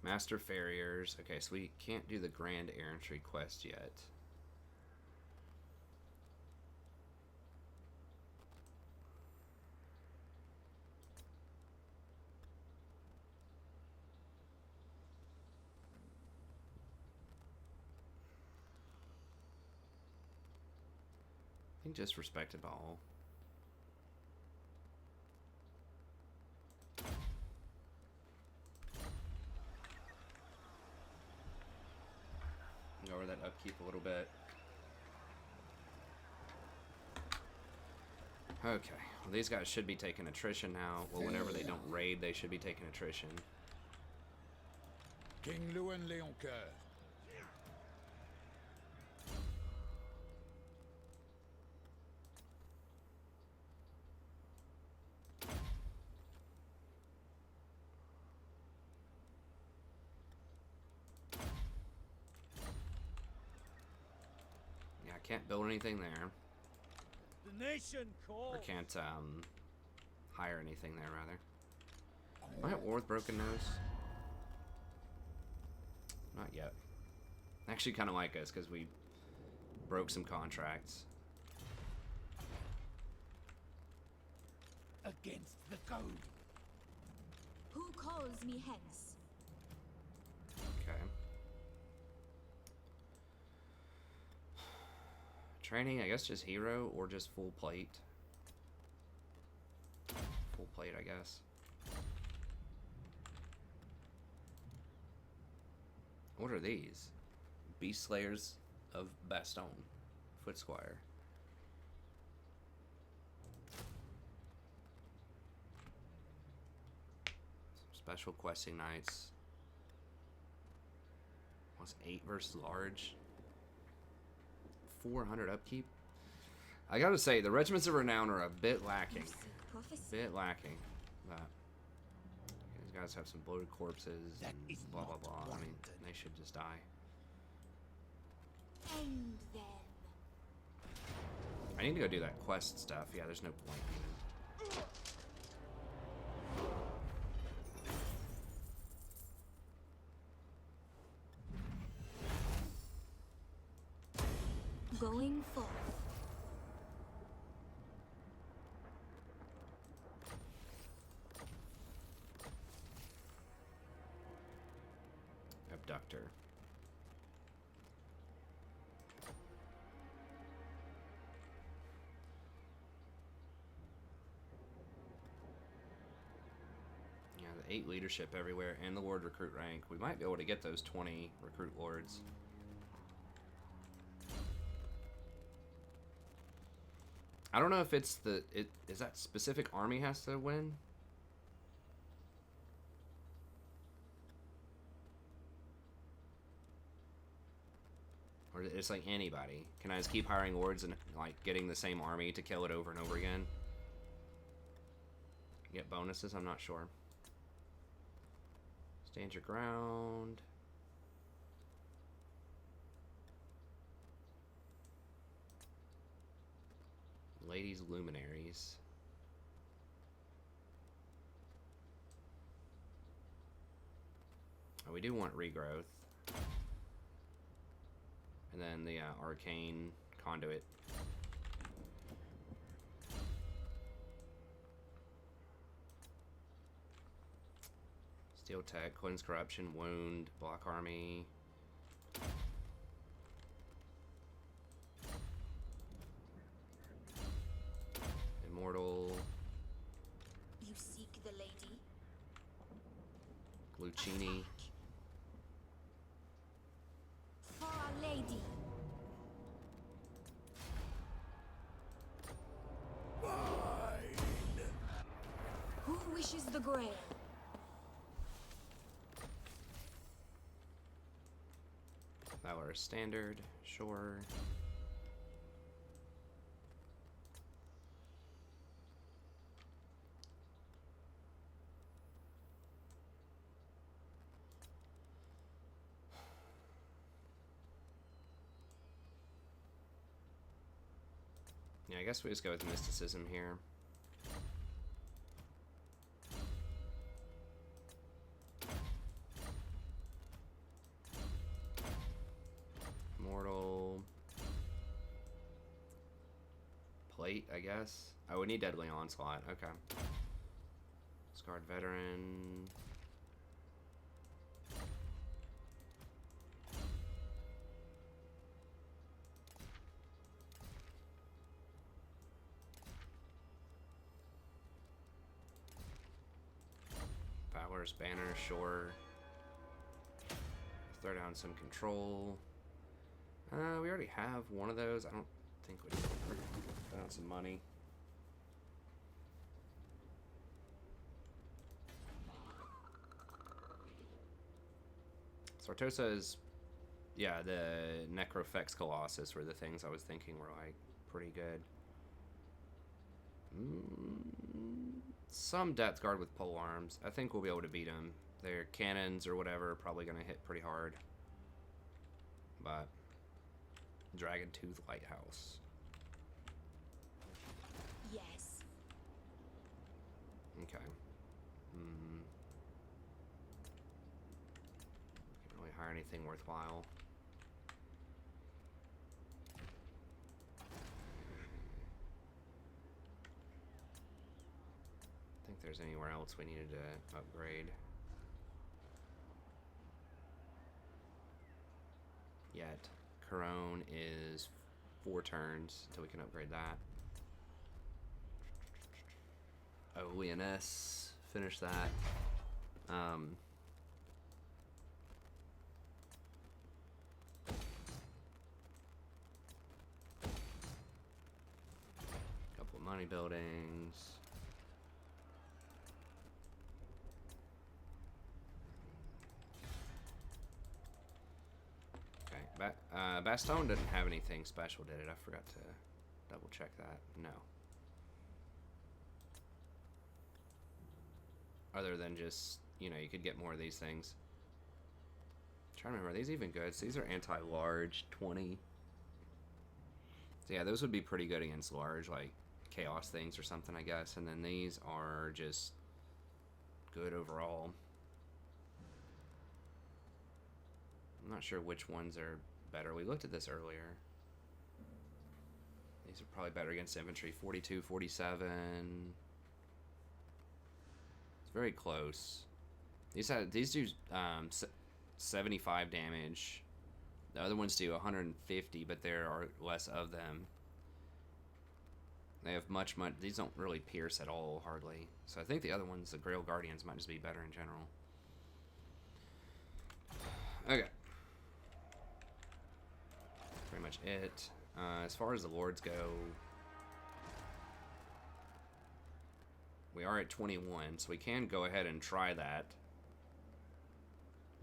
Speaker 1: Master Farriers. Okay, so we can't do the Grand Errantry quest yet. I think just respected by all. Lower that upkeep a little bit. Okay, well, these guys should be taking attrition now. Well, whenever they don't raid, they should be taking attrition.
Speaker 5: King Luen Leoncour.
Speaker 1: Can't build anything there.
Speaker 2: The nation calls.
Speaker 1: Or can't hire anything there, rather. Am I at war with Broken Nose? Not yet. I actually kind of like us because we broke some contracts.
Speaker 5: Against the code.
Speaker 4: Who calls me hence?
Speaker 1: Okay. Training, I guess just hero or just full plate. Full plate, I guess. What are these? Beast Slayers of Baston. Footsquire. Special questing knights. What's 8 versus large? 400 upkeep. I gotta say, the regiments of renown are a bit lacking. Bit lacking. But these guys have some bloated corpses
Speaker 5: That
Speaker 1: and
Speaker 5: is
Speaker 1: blah blah
Speaker 5: not
Speaker 1: blah. I mean,
Speaker 5: warranted.
Speaker 1: they should just die.
Speaker 4: End them.
Speaker 1: I need to go do that quest stuff. Yeah, there's no point even.
Speaker 4: Going forth.
Speaker 1: Abductor. Yeah, the 8 leadership everywhere and the Lord recruit rank. We might be able to get those 20 recruit lords. I don't know if it's the is that specific army has to win? Or it's like anybody. Can I just keep hiring lords and like getting the same army to kill it over and over again? Get bonuses? I'm not sure. Stand your ground. Ladies Luminaries. Oh, we do want regrowth. And then the arcane conduit. Steel tech, cleanse corruption, wound, block army. Immortal.
Speaker 4: You seek the lady?
Speaker 1: Lucchini.
Speaker 4: For our lady. Who wishes the grail?
Speaker 1: Valor standard, sure. Yeah, I guess we just go with mysticism here. Mortal. Plate, I guess. Oh, we need Deadly Onslaught. Okay. Scarred Veteran. Valor's Banner, sure. Throw down some control. We already have one of those. I don't think we need to throw down some money. Sartosa is, yeah, the Necrofex Colossus were the things I was thinking were like pretty good. Some depth guard with pole arms. I think we'll be able to beat them. Their cannons or whatever are probably going to hit pretty hard. But Dragon Tooth Lighthouse.
Speaker 4: Yes.
Speaker 1: Okay. Can't really hire anything worthwhile. I think there's anywhere else we needed to upgrade. Yet. Corone is 4 turns until we can upgrade that. OENS, finish that. Couple of money buildings. Okay, Bastogne didn't have anything special, did it? I forgot to double check that. No. Other than just, you know, you could get more of these things. I'm trying to remember, are these even good? So these are anti-large, 20. So yeah, those would be pretty good against large, like chaos things or something, I guess. And then these are just good overall. I'm not sure which ones are better. We looked at this earlier. These are probably better against infantry. 42, 47. It's very close. These do 75 damage. The other ones do 150, but there are less of them. They have much. These don't really pierce at all, hardly. So I think the other ones, the Grail Guardians, might just be better in general. Okay. Pretty much it. As far as the lords go, we are at 21, so we can go ahead and try that.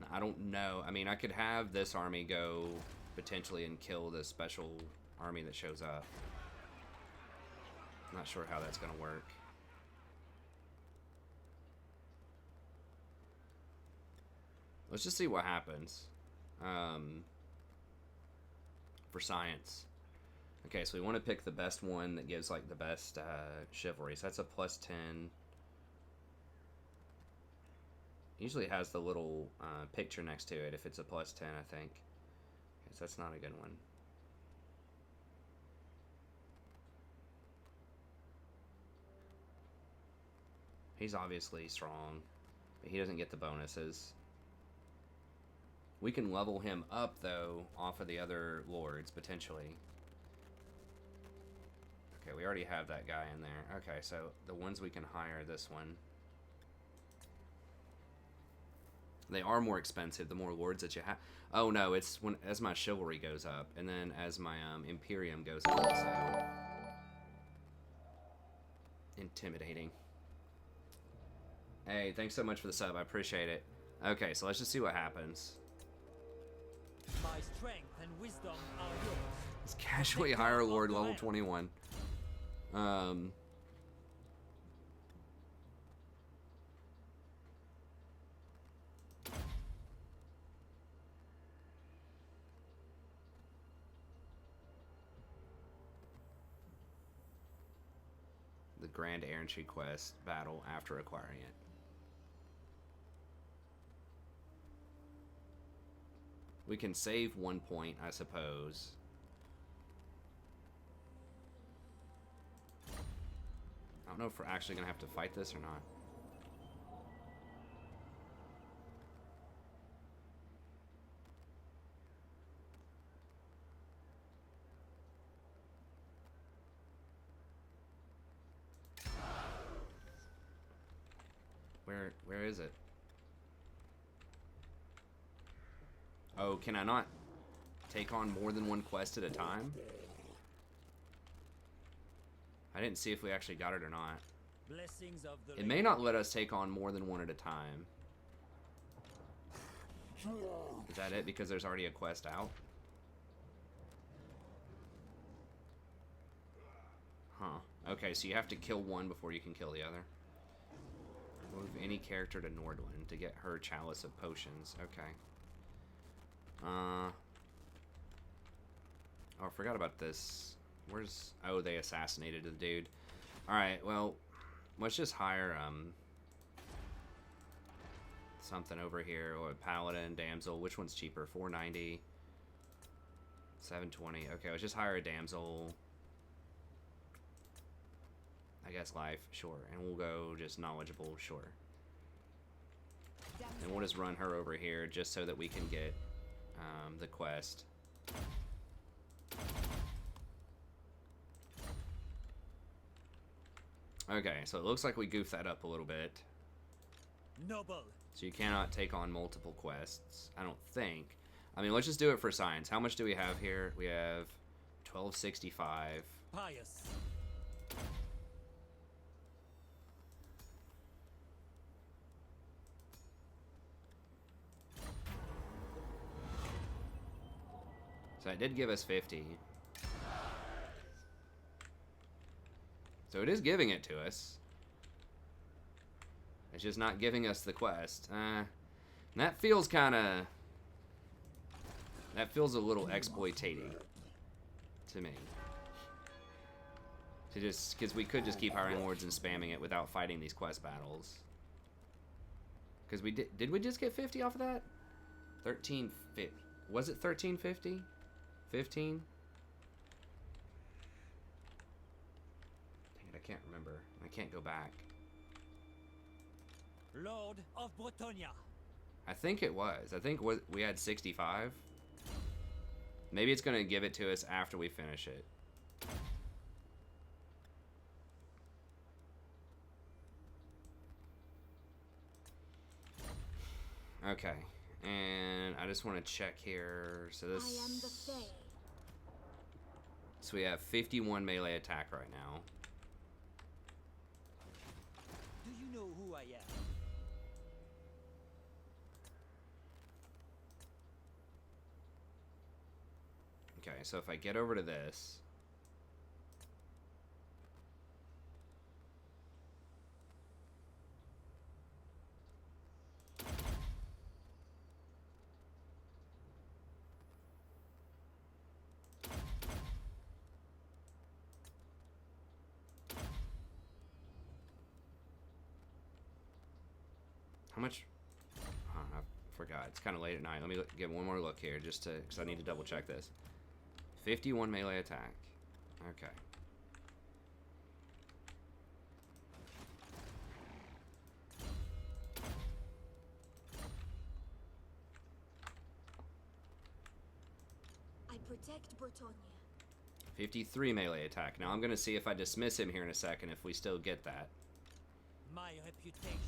Speaker 1: Now, I don't know. I mean, I could have this army go potentially and kill the special army that shows up. I'm not sure how that's going to work. Let's just see what happens. For science. Okay, so we want to pick the best one that gives like the best chivalry. So that's a +10. Usually has the little picture next to it if it's a +10, I think. Okay, so that's not a good one. He's obviously strong, but he doesn't get the bonuses. We can level him up, though, off of the other lords, potentially. Okay, we already have that guy in there. Okay, so the ones we can hire, this one. They are more expensive, the more lords that you have. Oh, no, it's when as my chivalry goes up, and then as my Imperium goes up, so... Intimidating. Hey, thanks so much for the sub, I appreciate it. Okay, so let's just see what happens.
Speaker 2: My strength and wisdom are yours.
Speaker 1: Let's casually hire a lord level 21. The Grand Errantry Quest battle after acquiring it. We can save 1 point, I suppose. I don't know if we're actually going to have to fight this or not. Where is it? Oh, can I not take on more than one quest at a time? I didn't see if we actually got it or not.
Speaker 2: Blessings of the
Speaker 1: It may not let us take on more than one at a time. Is that it? Because there's already a quest out? Huh. Okay, so you have to kill one before you can kill the other. Move any character to Nordland to get her Chalice of Potions. Okay. Oh, I forgot about this. Where's... Oh, they assassinated the dude. Alright, well, let's just hire, something over here. Or Paladin, Damsel. Which one's cheaper? 490. 720. Okay, let's just hire a Damsel. I guess life, sure. And we'll go just knowledgeable, sure. And we'll just run her over here just so that we can get the quest. Okay, so it looks like we goofed that up a little bit.
Speaker 2: Noble.
Speaker 1: So you cannot take on multiple quests, I don't think. I mean, let's just do it for science. How much do we have here? We have 1265.
Speaker 2: Pious.
Speaker 1: So it did give us 50. So it is giving it to us. It's just not giving us the quest. That feels kind of... That feels a little exploitative to me. To just... Because we could just keep hiring lords and spamming it without fighting these quest battles. Because we did... Did we just get 50 off of that? 1350. Was it 1350? 15? Dang it, I can't remember. I can't go back.
Speaker 2: Lord of Bretonnia.
Speaker 1: I think it was. I think we had 65. Maybe it's going to give it to us after we finish it. Okay. And I just want to check here. So this...
Speaker 4: I am the Fay.
Speaker 1: So we have 51 melee attack right now.
Speaker 2: Do you know who I am?
Speaker 1: Okay, so if I get over to this... How much? Oh, I forgot. It's kind of late at night. Let me get one more look here, just to, because I need to double check this. 51 melee attack. Okay.
Speaker 4: I protect Bretonnia.
Speaker 1: 53 melee attack. Now I'm going to see if I dismiss him here in a second, if we still get that.
Speaker 2: My reputation.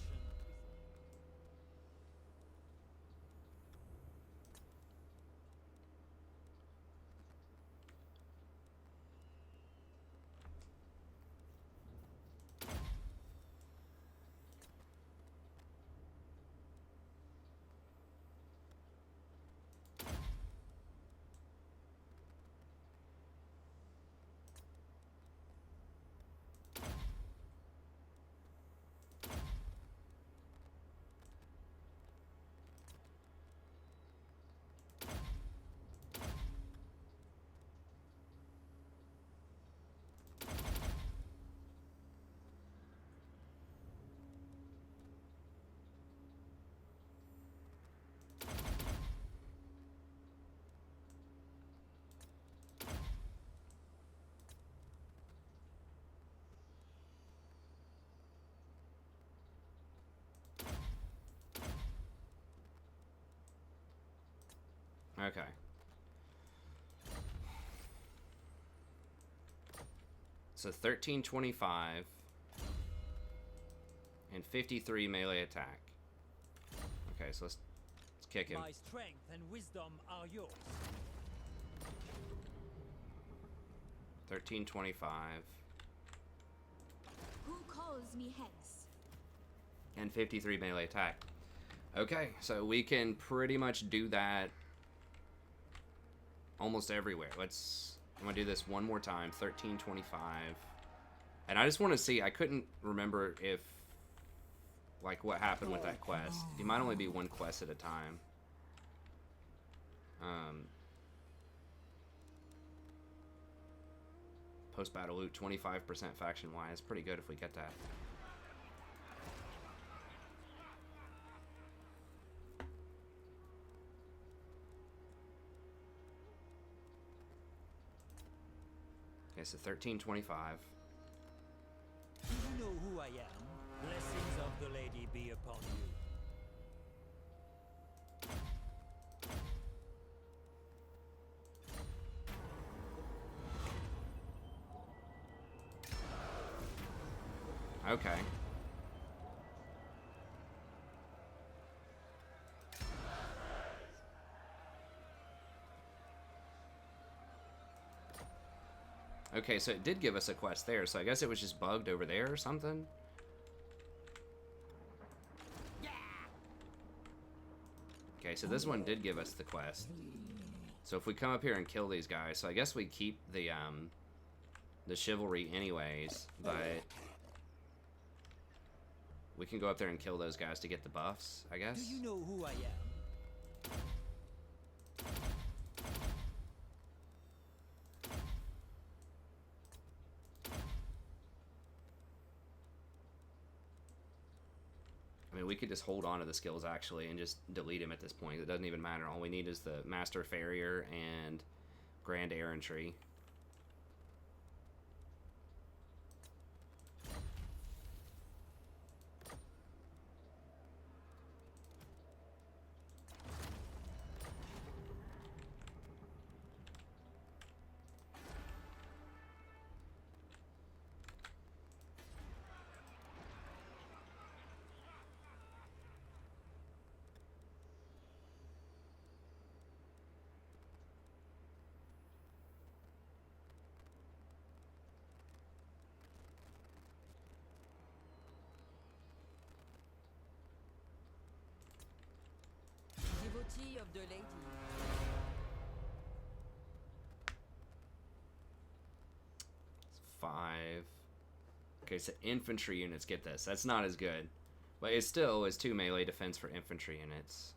Speaker 1: Okay. So 1325 and 53 melee attack. Okay, so let's kick him.
Speaker 2: My strength and wisdom are yours.
Speaker 1: 1325
Speaker 4: Who calls me hence?
Speaker 1: and 53 melee attack. Okay, so we can pretty much do that almost everywhere. I'm gonna do this one more time. 1325. And I just want to see, I couldn't remember if, like, what happened with that quest. It might only be one quest at a time. Post-battle loot, 25% faction-wise. Pretty good if we get that. Okay, so 1325.
Speaker 2: Do you know who I am? Blessings of the lady be upon you.
Speaker 1: Okay. Okay, so it did give us a quest there, so I guess it was just bugged over there or something? Okay, so this one did give us the quest. So if we come up here and kill these guys, so I guess we keep the chivalry anyways, but we can go up there and kill those guys to get the buffs, I guess.
Speaker 2: Do you know who I am?
Speaker 1: I mean, we could just hold on to the skills, actually, and just delete them at this point. It doesn't even matter. All we need is the Master Farrier and Grand Errantry.
Speaker 3: Devotee of the lady.
Speaker 1: It's 5. Okay, so infantry units get this. That's not as good. But it still is 2 melee defense for infantry units.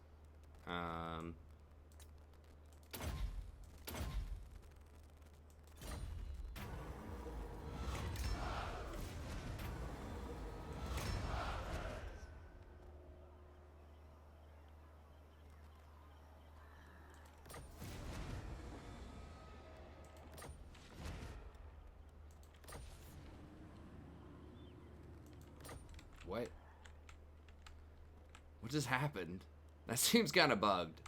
Speaker 1: What? What just happened? That seems kind of bugged.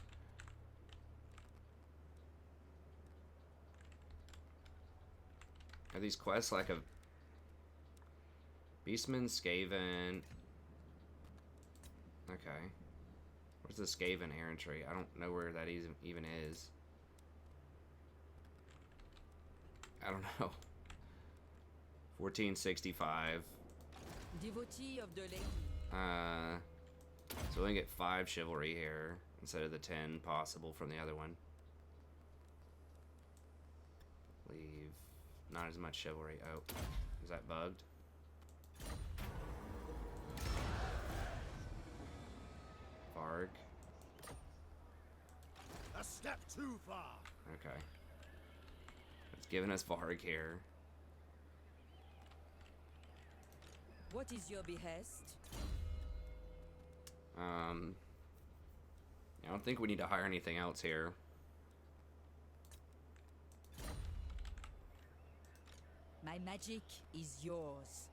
Speaker 1: Are these quests like a Beastman, Skaven? Okay. Where's the Skaven Errantry? I don't know where that even is. I don't know. 1465.
Speaker 3: Devotee of the lady.
Speaker 1: So we only get 5 chivalry here instead of the 10 possible from the other one. Leave. Not as much chivalry. Oh, is that bugged? Varg.
Speaker 5: A step too far.
Speaker 1: Okay. It's giving us Varg here.
Speaker 3: What is your behest?
Speaker 1: I don't think we need to hire anything else here.
Speaker 3: My magic is yours.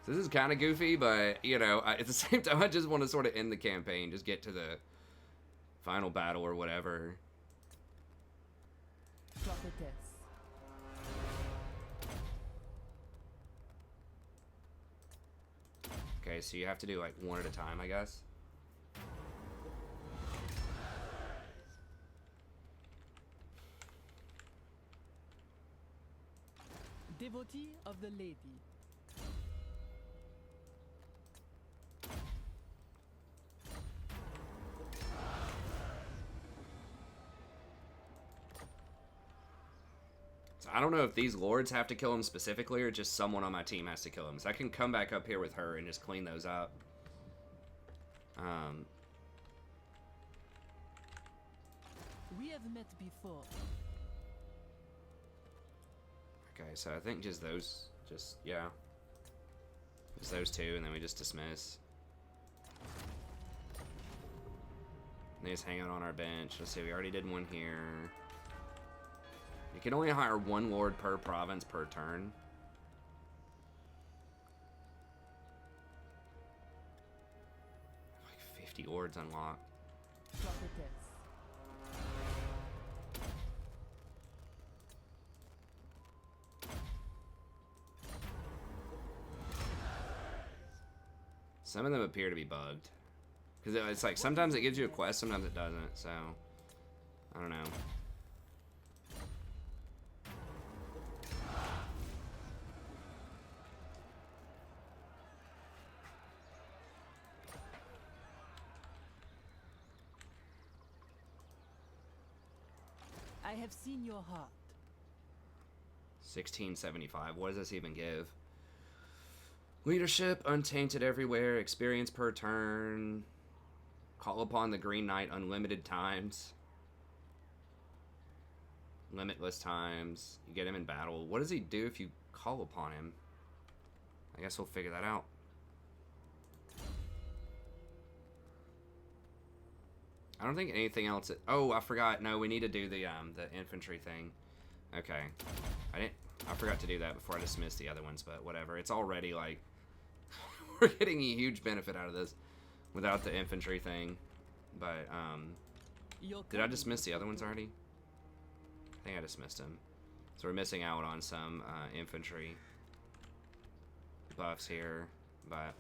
Speaker 1: This is kind of goofy, but, you know, at the same time, I just want to sort of end the campaign. Just get to the final battle or whatever.
Speaker 3: Prophetess.
Speaker 1: Okay, so you have to do, like, one at a time, I guess.
Speaker 6: Devotee of the lady.
Speaker 1: So I don't know if these lords have to kill him specifically or just someone on my team has to kill him. So I can come back up here with her and just clean those up.
Speaker 6: We have met before.
Speaker 1: Okay, so I think just those, yeah. Just those two, and then we just dismiss. They just hang out on our bench. Let's see, we already did one here. You can only hire one lord per province per turn. Like 50 lords unlocked.
Speaker 6: Prophetess.
Speaker 1: Some of them appear to be bugged. Because it's like, sometimes it gives you a quest, sometimes it doesn't, so... I don't know.
Speaker 6: I have seen your heart.
Speaker 1: 1675. What does this even give? Leadership, untainted everywhere, experience per turn. Call upon the Green Knight unlimited times. Limitless times. You get him in battle. What does he do if you call upon him? I guess we'll figure that out. I don't think anything else... Oh, I forgot. No, we need to do the infantry thing. Okay. I forgot to do that before I dismissed the other ones, but whatever. It's already, like... we're getting a huge benefit out of this without the infantry thing. But, did I dismiss the other ones already? I think I dismissed them. So we're missing out on some infantry buffs here, but...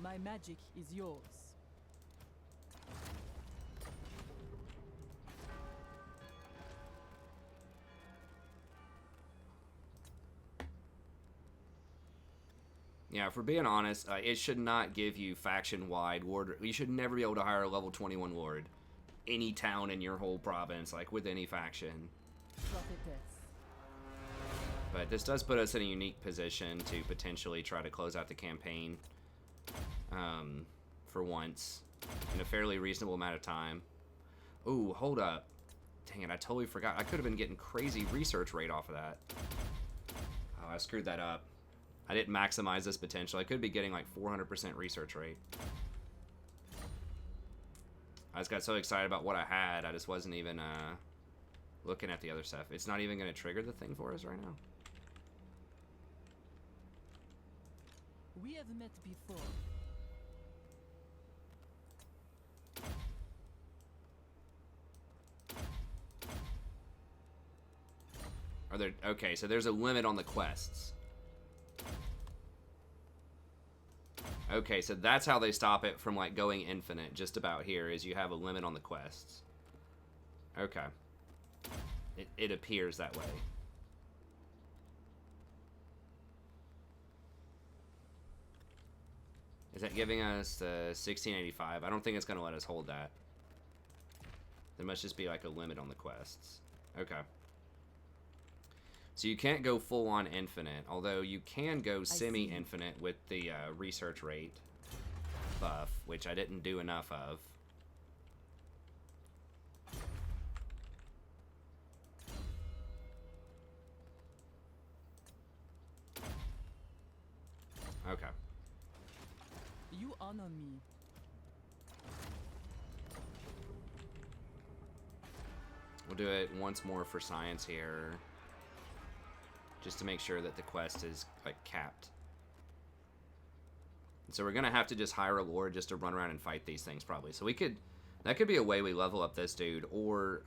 Speaker 6: My magic is yours.
Speaker 1: Yeah, if we're being honest, it should not give you faction-wide lord. You should never be able to hire a level 21 lord. Any town in your whole province, like with any faction.
Speaker 6: Prophetess.
Speaker 1: But this does put us in a unique position to potentially try to close out the campaign for once in a fairly reasonable amount of time. Ooh, hold up. Dang it, I totally forgot. I could have been getting crazy research rate off of that. Oh, I screwed that up. I didn't maximize this potential. I could be getting like 400% research rate. I just got so excited about what I had, I just wasn't even looking at the other stuff. It's not even going to trigger the thing for us right now.
Speaker 6: We have met before.
Speaker 1: Are there... Okay, so there's a limit on the quests. Okay, so that's how they stop it from, like, going infinite, just about here, is you have a limit on the quests. Okay. It appears that way. Is that giving us the 1685? I don't think it's going to let us hold that. There must just be, like, a limit on the quests. Okay. So you can't go full-on infinite, although you can go semi-infinite with the research rate buff, which I didn't do enough of. Okay.
Speaker 6: You honor me.
Speaker 1: We'll do it once more for science here. Just to make sure that the quest is, like, capped. And so we're going to have to just hire a lord just to run around and fight these things, probably. So we could... That could be a way we level up this dude, or...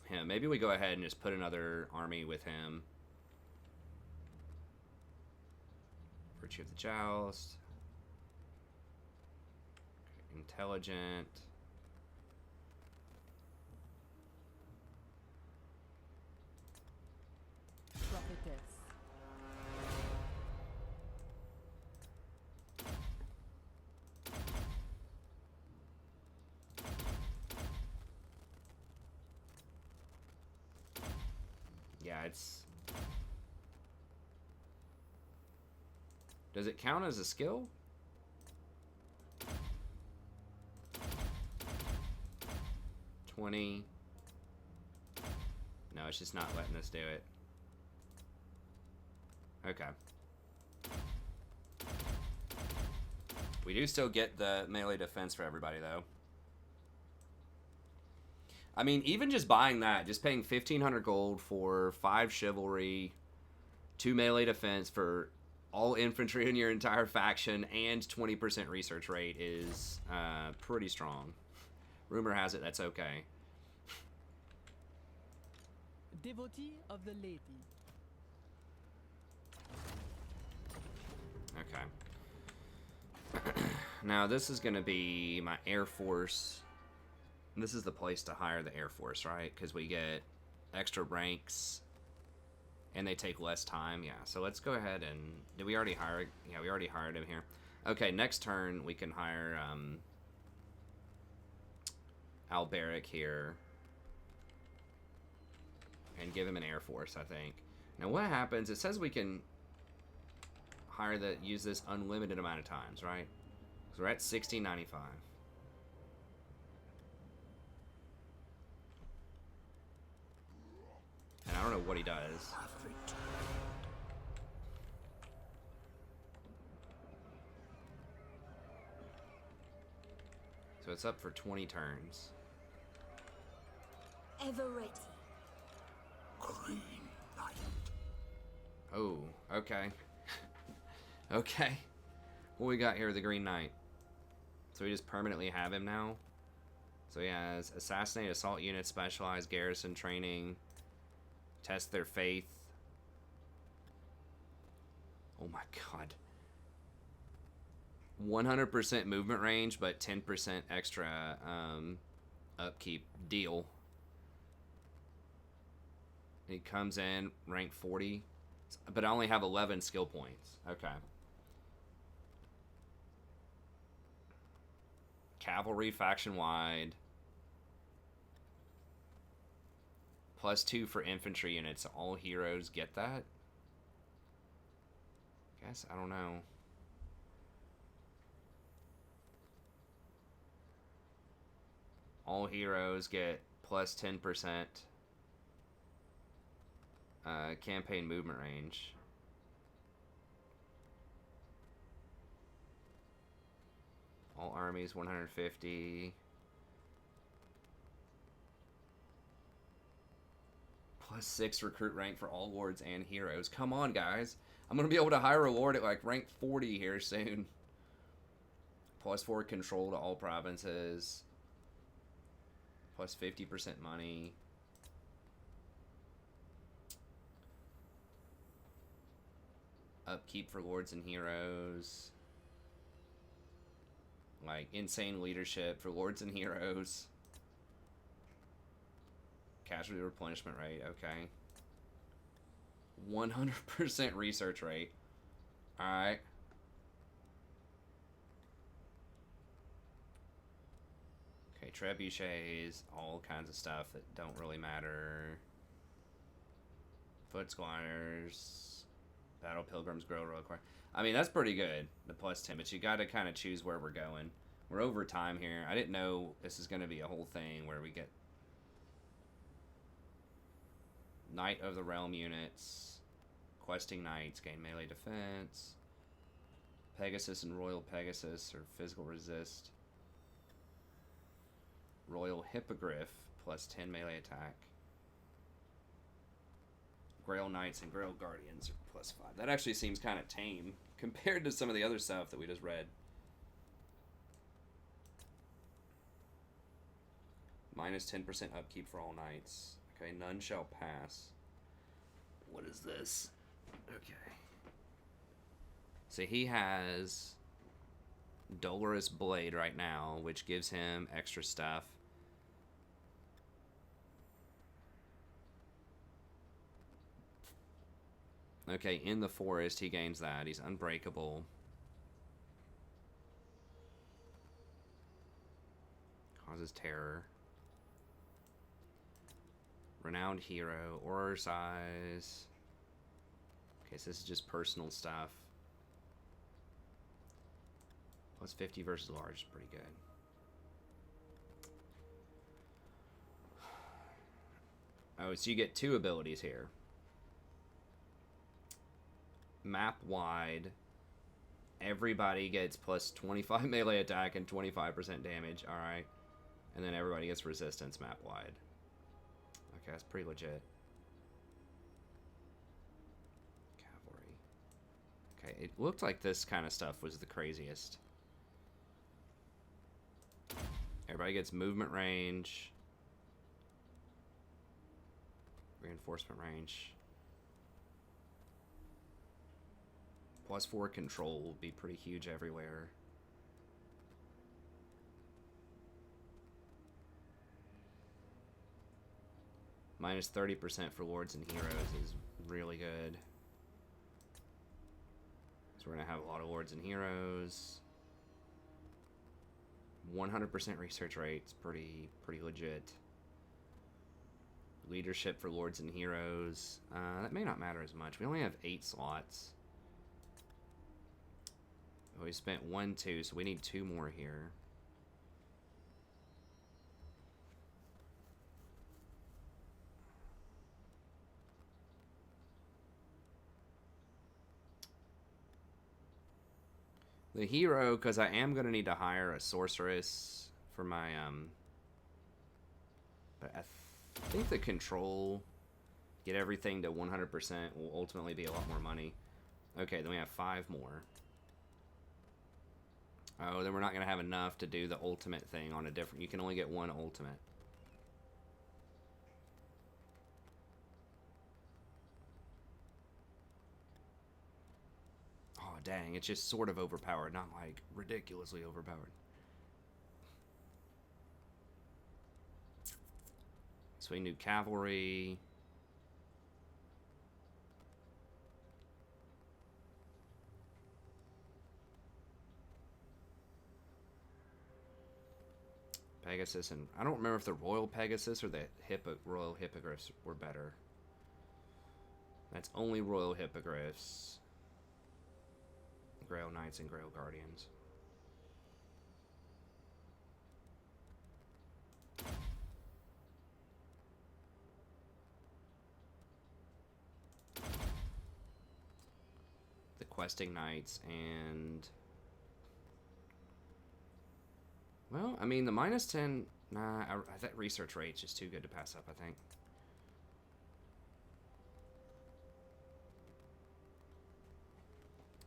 Speaker 1: him. Maybe we go ahead and just put another army with him. Virtue of the Joust. Intelligent.
Speaker 6: Prophetess.
Speaker 1: Yeah, it's... Does it count as a skill? 20. No, it's just not letting us do it. Okay. We do still get the melee defense for everybody, though. I mean, even just buying that, just paying 1,500 gold for 5 chivalry, 2 melee defense for all infantry in your entire faction, and 20% research rate is pretty strong. Rumor has it that's okay.
Speaker 6: Devotee of the lady.
Speaker 1: Okay. Now, this is going to be my Air Force. This is the place to hire the Air Force, right? Because we get extra ranks and they take less time. Yeah, so let's go ahead and... Did we already hire... Yeah, we already hired him here. Okay, next turn we can hire Alberic here and give him an Air Force, I think. Now, what happens... It says we can use this unlimited amount of times, right? So we're at 16.95. And I don't know what he does. So it's up for 20 turns.
Speaker 4: Ever ready.
Speaker 5: Green light.
Speaker 1: Oh, okay. Okay. What we got here, the Green Knight. So we just permanently have him now. So he has Assassinate Assault Units, Specialized Garrison Training, Test Their Faith. Oh my god. 100% movement range, but 10% extra upkeep. Deal. He comes in, rank 40, but I only have 11 skill points. Okay. Cavalry faction-wide. +2 for infantry units. All heroes get that? Guess, I don't know. All heroes get +10% campaign movement range. All armies 150. +6 recruit rank for all lords and heroes. Come on, guys. I'm going to be able to hire a lord at like rank 40 here soon. +4 control to all provinces. +50% money. Upkeep for lords and heroes. Like, insane leadership for lords and heroes. Casualty replenishment rate, okay. 100% research rate. Alright. Okay, trebuchets, all kinds of stuff that don't really matter. Foot squatters. Battle pilgrims grow real quick. I mean, that's pretty good, the +10, but you got to kind of choose where we're going. We're over time here. I didn't know this is going to be a whole thing where we get Knight of the Realm units. Questing Knights gain melee defense. Pegasus and Royal Pegasus or physical resist. Royal Hippogriff +10 melee attack. Grail Knights and Grail Guardians are +5. That actually seems kind of tame compared to some of the other stuff that we just read. -10% upkeep for all knights. Okay, none shall pass. What is this? Okay. So he has Dolorous Blade right now, which gives him extra stuff. Okay, in the forest, he gains that. He's unbreakable. Causes terror. Renowned hero. Order size. Okay, so this is just personal stuff. +50 versus large is pretty good. Oh, so you get 2 abilities here. Map wide. Everybody gets plus 25 melee attack and 25% damage. Alright. And then everybody gets resistance map wide. Okay, that's pretty legit. Cavalry. Okay, it looked like this kind of stuff was the craziest. Everybody gets movement range. Reinforcement range. +4 control will be pretty huge everywhere. -30% for Lords and Heroes is really good. So we're gonna have a lot of Lords and Heroes. 100% research rate is pretty legit. Leadership for Lords and Heroes. That may not matter as much. We only have 8 slots. We spent 1, 2, so we need 2 more here. The hero, because I am going to need to hire a sorceress for my, but I think the control, get everything to 100% will ultimately be a lot more money. Okay, then we have 5 more. Oh, then we're not going to have enough to do the ultimate thing on a different... You can only get 1 ultimate. Oh, dang. It's just sort of overpowered. Not, like, ridiculously overpowered. So we need cavalry... Pegasus, and I don't remember if the Royal Pegasus or the Royal Hippogriffs were better. That's only Royal Hippogriffs. Grail Knights and Grail Guardians. The Questing Knights and... Well, I mean, the -10... Nah, that research rate's just too good to pass up, I think.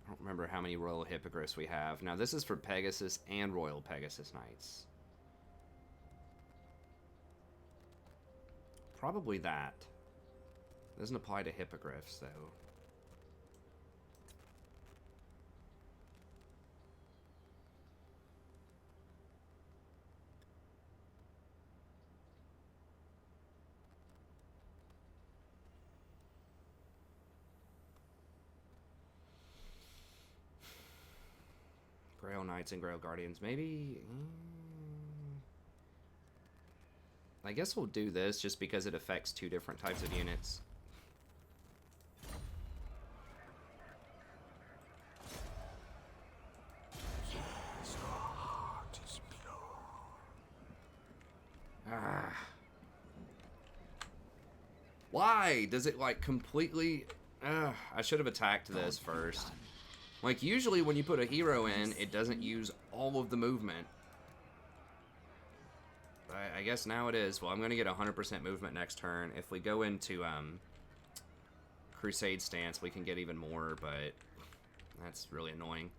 Speaker 1: I don't remember how many Royal Hippogriffs we have. Now, this is for Pegasus and Royal Pegasus Knights. Probably that. Doesn't apply to Hippogriffs, though. Grail Knights and Grail Guardians. Maybe... I guess we'll do this just because it affects 2 different types of units. Why does it, like, completely... I should have attacked this first. Like, usually when you put a hero in, it doesn't use all of the movement. But I guess now it is. Well, I'm going to get 100% movement next turn. If we go into Crusade stance, we can get even more, but that's really annoying.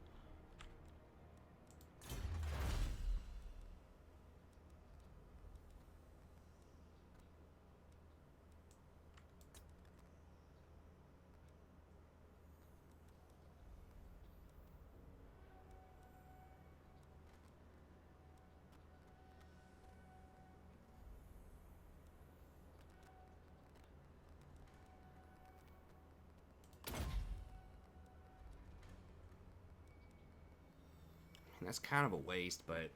Speaker 1: That's kind of a waste, but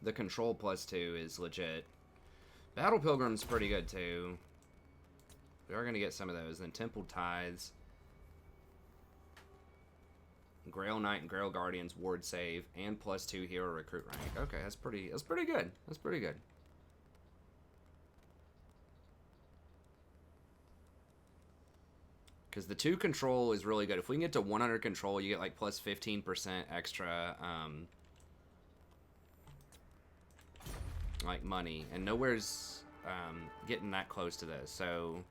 Speaker 1: the control +2 is legit. Battle Pilgrim's pretty good too. We are going to get some of those. Then Temple Tithes, Grail Knight and Grail Guardians ward save, and +2 hero recruit rank. Okay, that's pretty good. That's pretty good. Because the 2 control is really good. If we can get to 100 control, you get like plus 15% extra, like money. And nowhere's getting that close to this. So,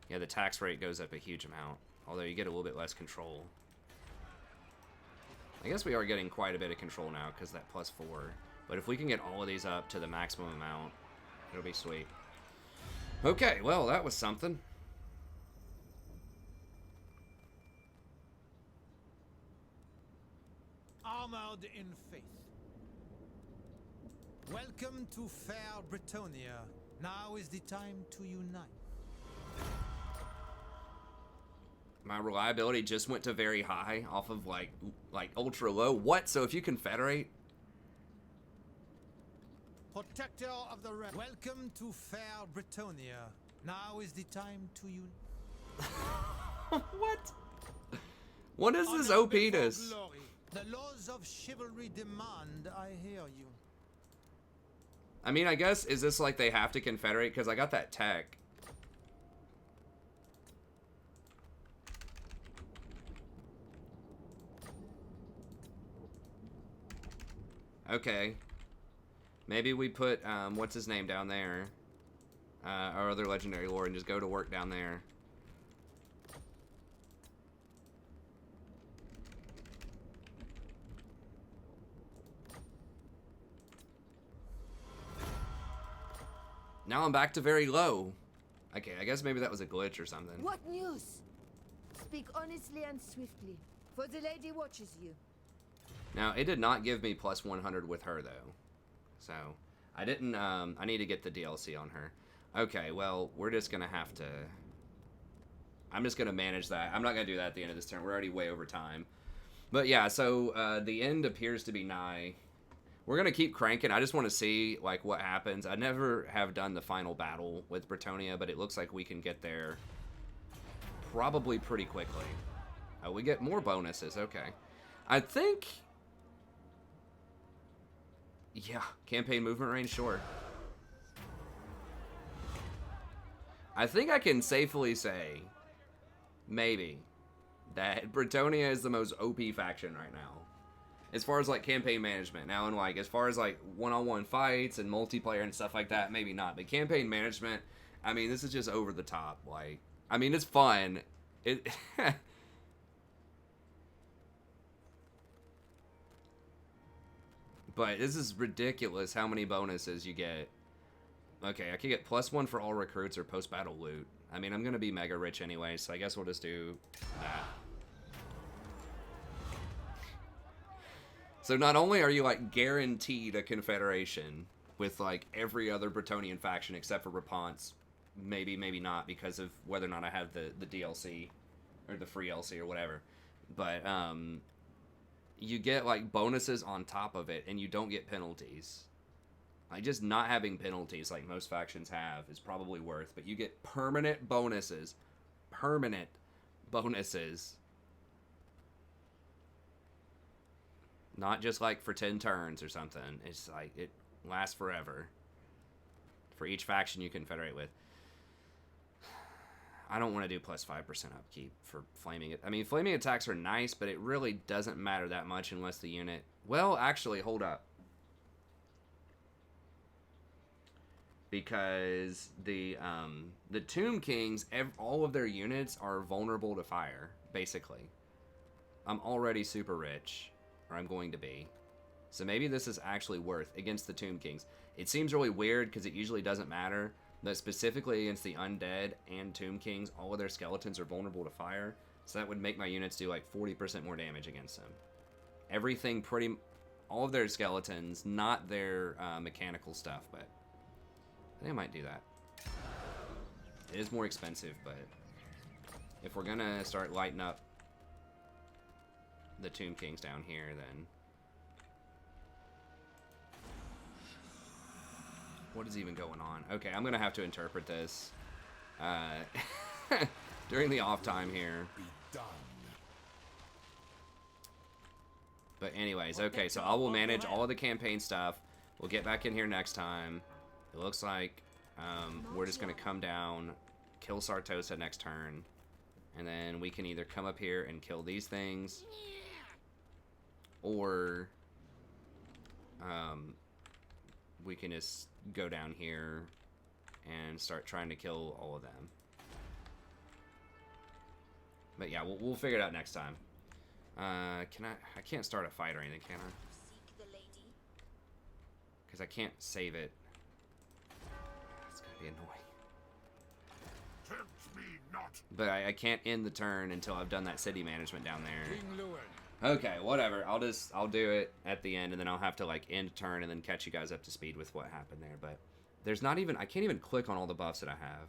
Speaker 1: yeah, the tax rate goes up a huge amount. Although you get a little bit less control. I guess we are getting quite a bit of control now because that plus 4. But if we can get all of these up to the maximum amount, it'll be sweet. Okay, well, that was something.
Speaker 2: Armored in faith. Welcome to fair Bretonnia. Now is the time to unite.
Speaker 1: My reliability just went to very high off of like ultra low. What? So if you confederate?
Speaker 2: Protector of the realm. Welcome to fair Bretonnia. Now is the time to unite.
Speaker 1: What? What is this
Speaker 2: Honor before
Speaker 1: OP-ness?
Speaker 2: glory. The laws of chivalry demand, I hear you.
Speaker 1: I mean, I guess, is this like they have to confederate? Because I got that tech. Okay. Maybe we put, what's his name down there? Our other legendary lord, and just go to work down there. Now I'm back to very low. Okay, I guess maybe that was a glitch or something.
Speaker 3: What news? Speak honestly and swiftly, for the lady watches you.
Speaker 1: Now, it did not give me plus 100 with her, though. So, I didn't, I need to get the DLC on her. Okay, well, we're just gonna have to... I'm just gonna manage that. I'm not gonna do that at the end of this turn. We're already way over time. But yeah, so, the end appears to be nigh. We're gonna keep cranking. I just want to see, like, what happens. I never have done the final battle with Bretonnia, but it looks like we can get there probably pretty quickly. Oh, we get more bonuses. Okay. I think... Yeah, campaign movement range, sure. I think I can safely say, maybe, that Bretonnia is the most OP faction right now. As far as, like, campaign management. Now, and, like, as far as, like, one-on-one fights and multiplayer and stuff like that, maybe not. But campaign management, I mean, this is just over the top. Like, I mean, it's fun. It... But this is ridiculous how many bonuses you get. Okay, I could get +1 for all recruits or post-battle loot. I mean, I'm going to be mega rich anyway, so I guess we'll just do that. So not only are you, like, guaranteed a confederation with, like, every other Bretonnian faction except for Rapunzel, maybe, maybe not, because of whether or not I have the DLC, or the free LC or whatever. But, you get, like, bonuses on top of it, and you don't get penalties. Like, just not having penalties, like most factions have, is probably worth, but you get permanent bonuses. Permanent bonuses. Not just, like, for 10 turns or something. It's, like, it lasts forever. For each faction you confederate with. I don't want to do +5% upkeep for flaming it. I mean, flaming attacks are nice, but it really doesn't matter that much unless the unit... Well, actually, hold up. Because the Tomb Kings, all of their units are vulnerable to fire, basically. I'm already super rich, or I'm going to be. So maybe this is actually worth against the Tomb Kings. It seems really weird because it usually doesn't matter. But specifically against the Undead and Tomb Kings, all of their skeletons are vulnerable to fire. So that would make my units do like 40% more damage against them. Everything all of their skeletons, not their mechanical stuff, but I think I might do that. It is more expensive, but if we're gonna start lighting up the Tomb Kings down here, then... What is even going on? Okay, I'm gonna have to interpret this during the off time here. But anyways, okay, so I will manage all of the campaign stuff. We'll get back in here next time. It looks like we're just gonna come down, kill Sartosa next turn, And then we can either come up here and kill these things, or we can just go down here and start trying to kill all of them. But yeah, we'll figure it out next time. I can't start a fight or anything, can I?
Speaker 4: Seek the lady.
Speaker 1: Because I can't save it. It's gonna be annoying.
Speaker 5: Tempt me not.
Speaker 1: But I can't end the turn until I've done that city management down there.
Speaker 5: King Lewin.
Speaker 1: Okay, whatever. I'll do it at the end, and then I'll have to like end turn and then catch you guys up to speed with what happened there. But there's not even, I can't even click on all the buffs that I have.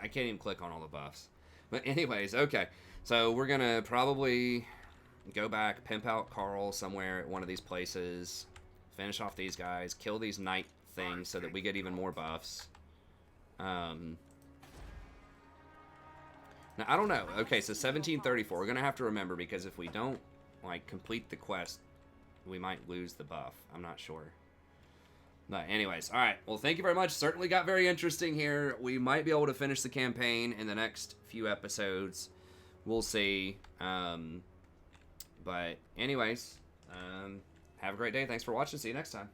Speaker 1: I can't even click on all the buffs. But anyways, okay. So we're gonna probably go back, pimp out Carl somewhere at one of these places, finish off these guys, kill these knight things so that we get even more buffs. Now, I don't know. Okay, so 1734. We're gonna have to remember, because if we don't, like, complete the quest, we might lose the buff. I'm not sure. But anyways, alright. Well, thank you very much. Certainly got very interesting here. We might be able to finish the campaign in the next few episodes. We'll see. But anyways, have a great day. Thanks for watching. See you next time.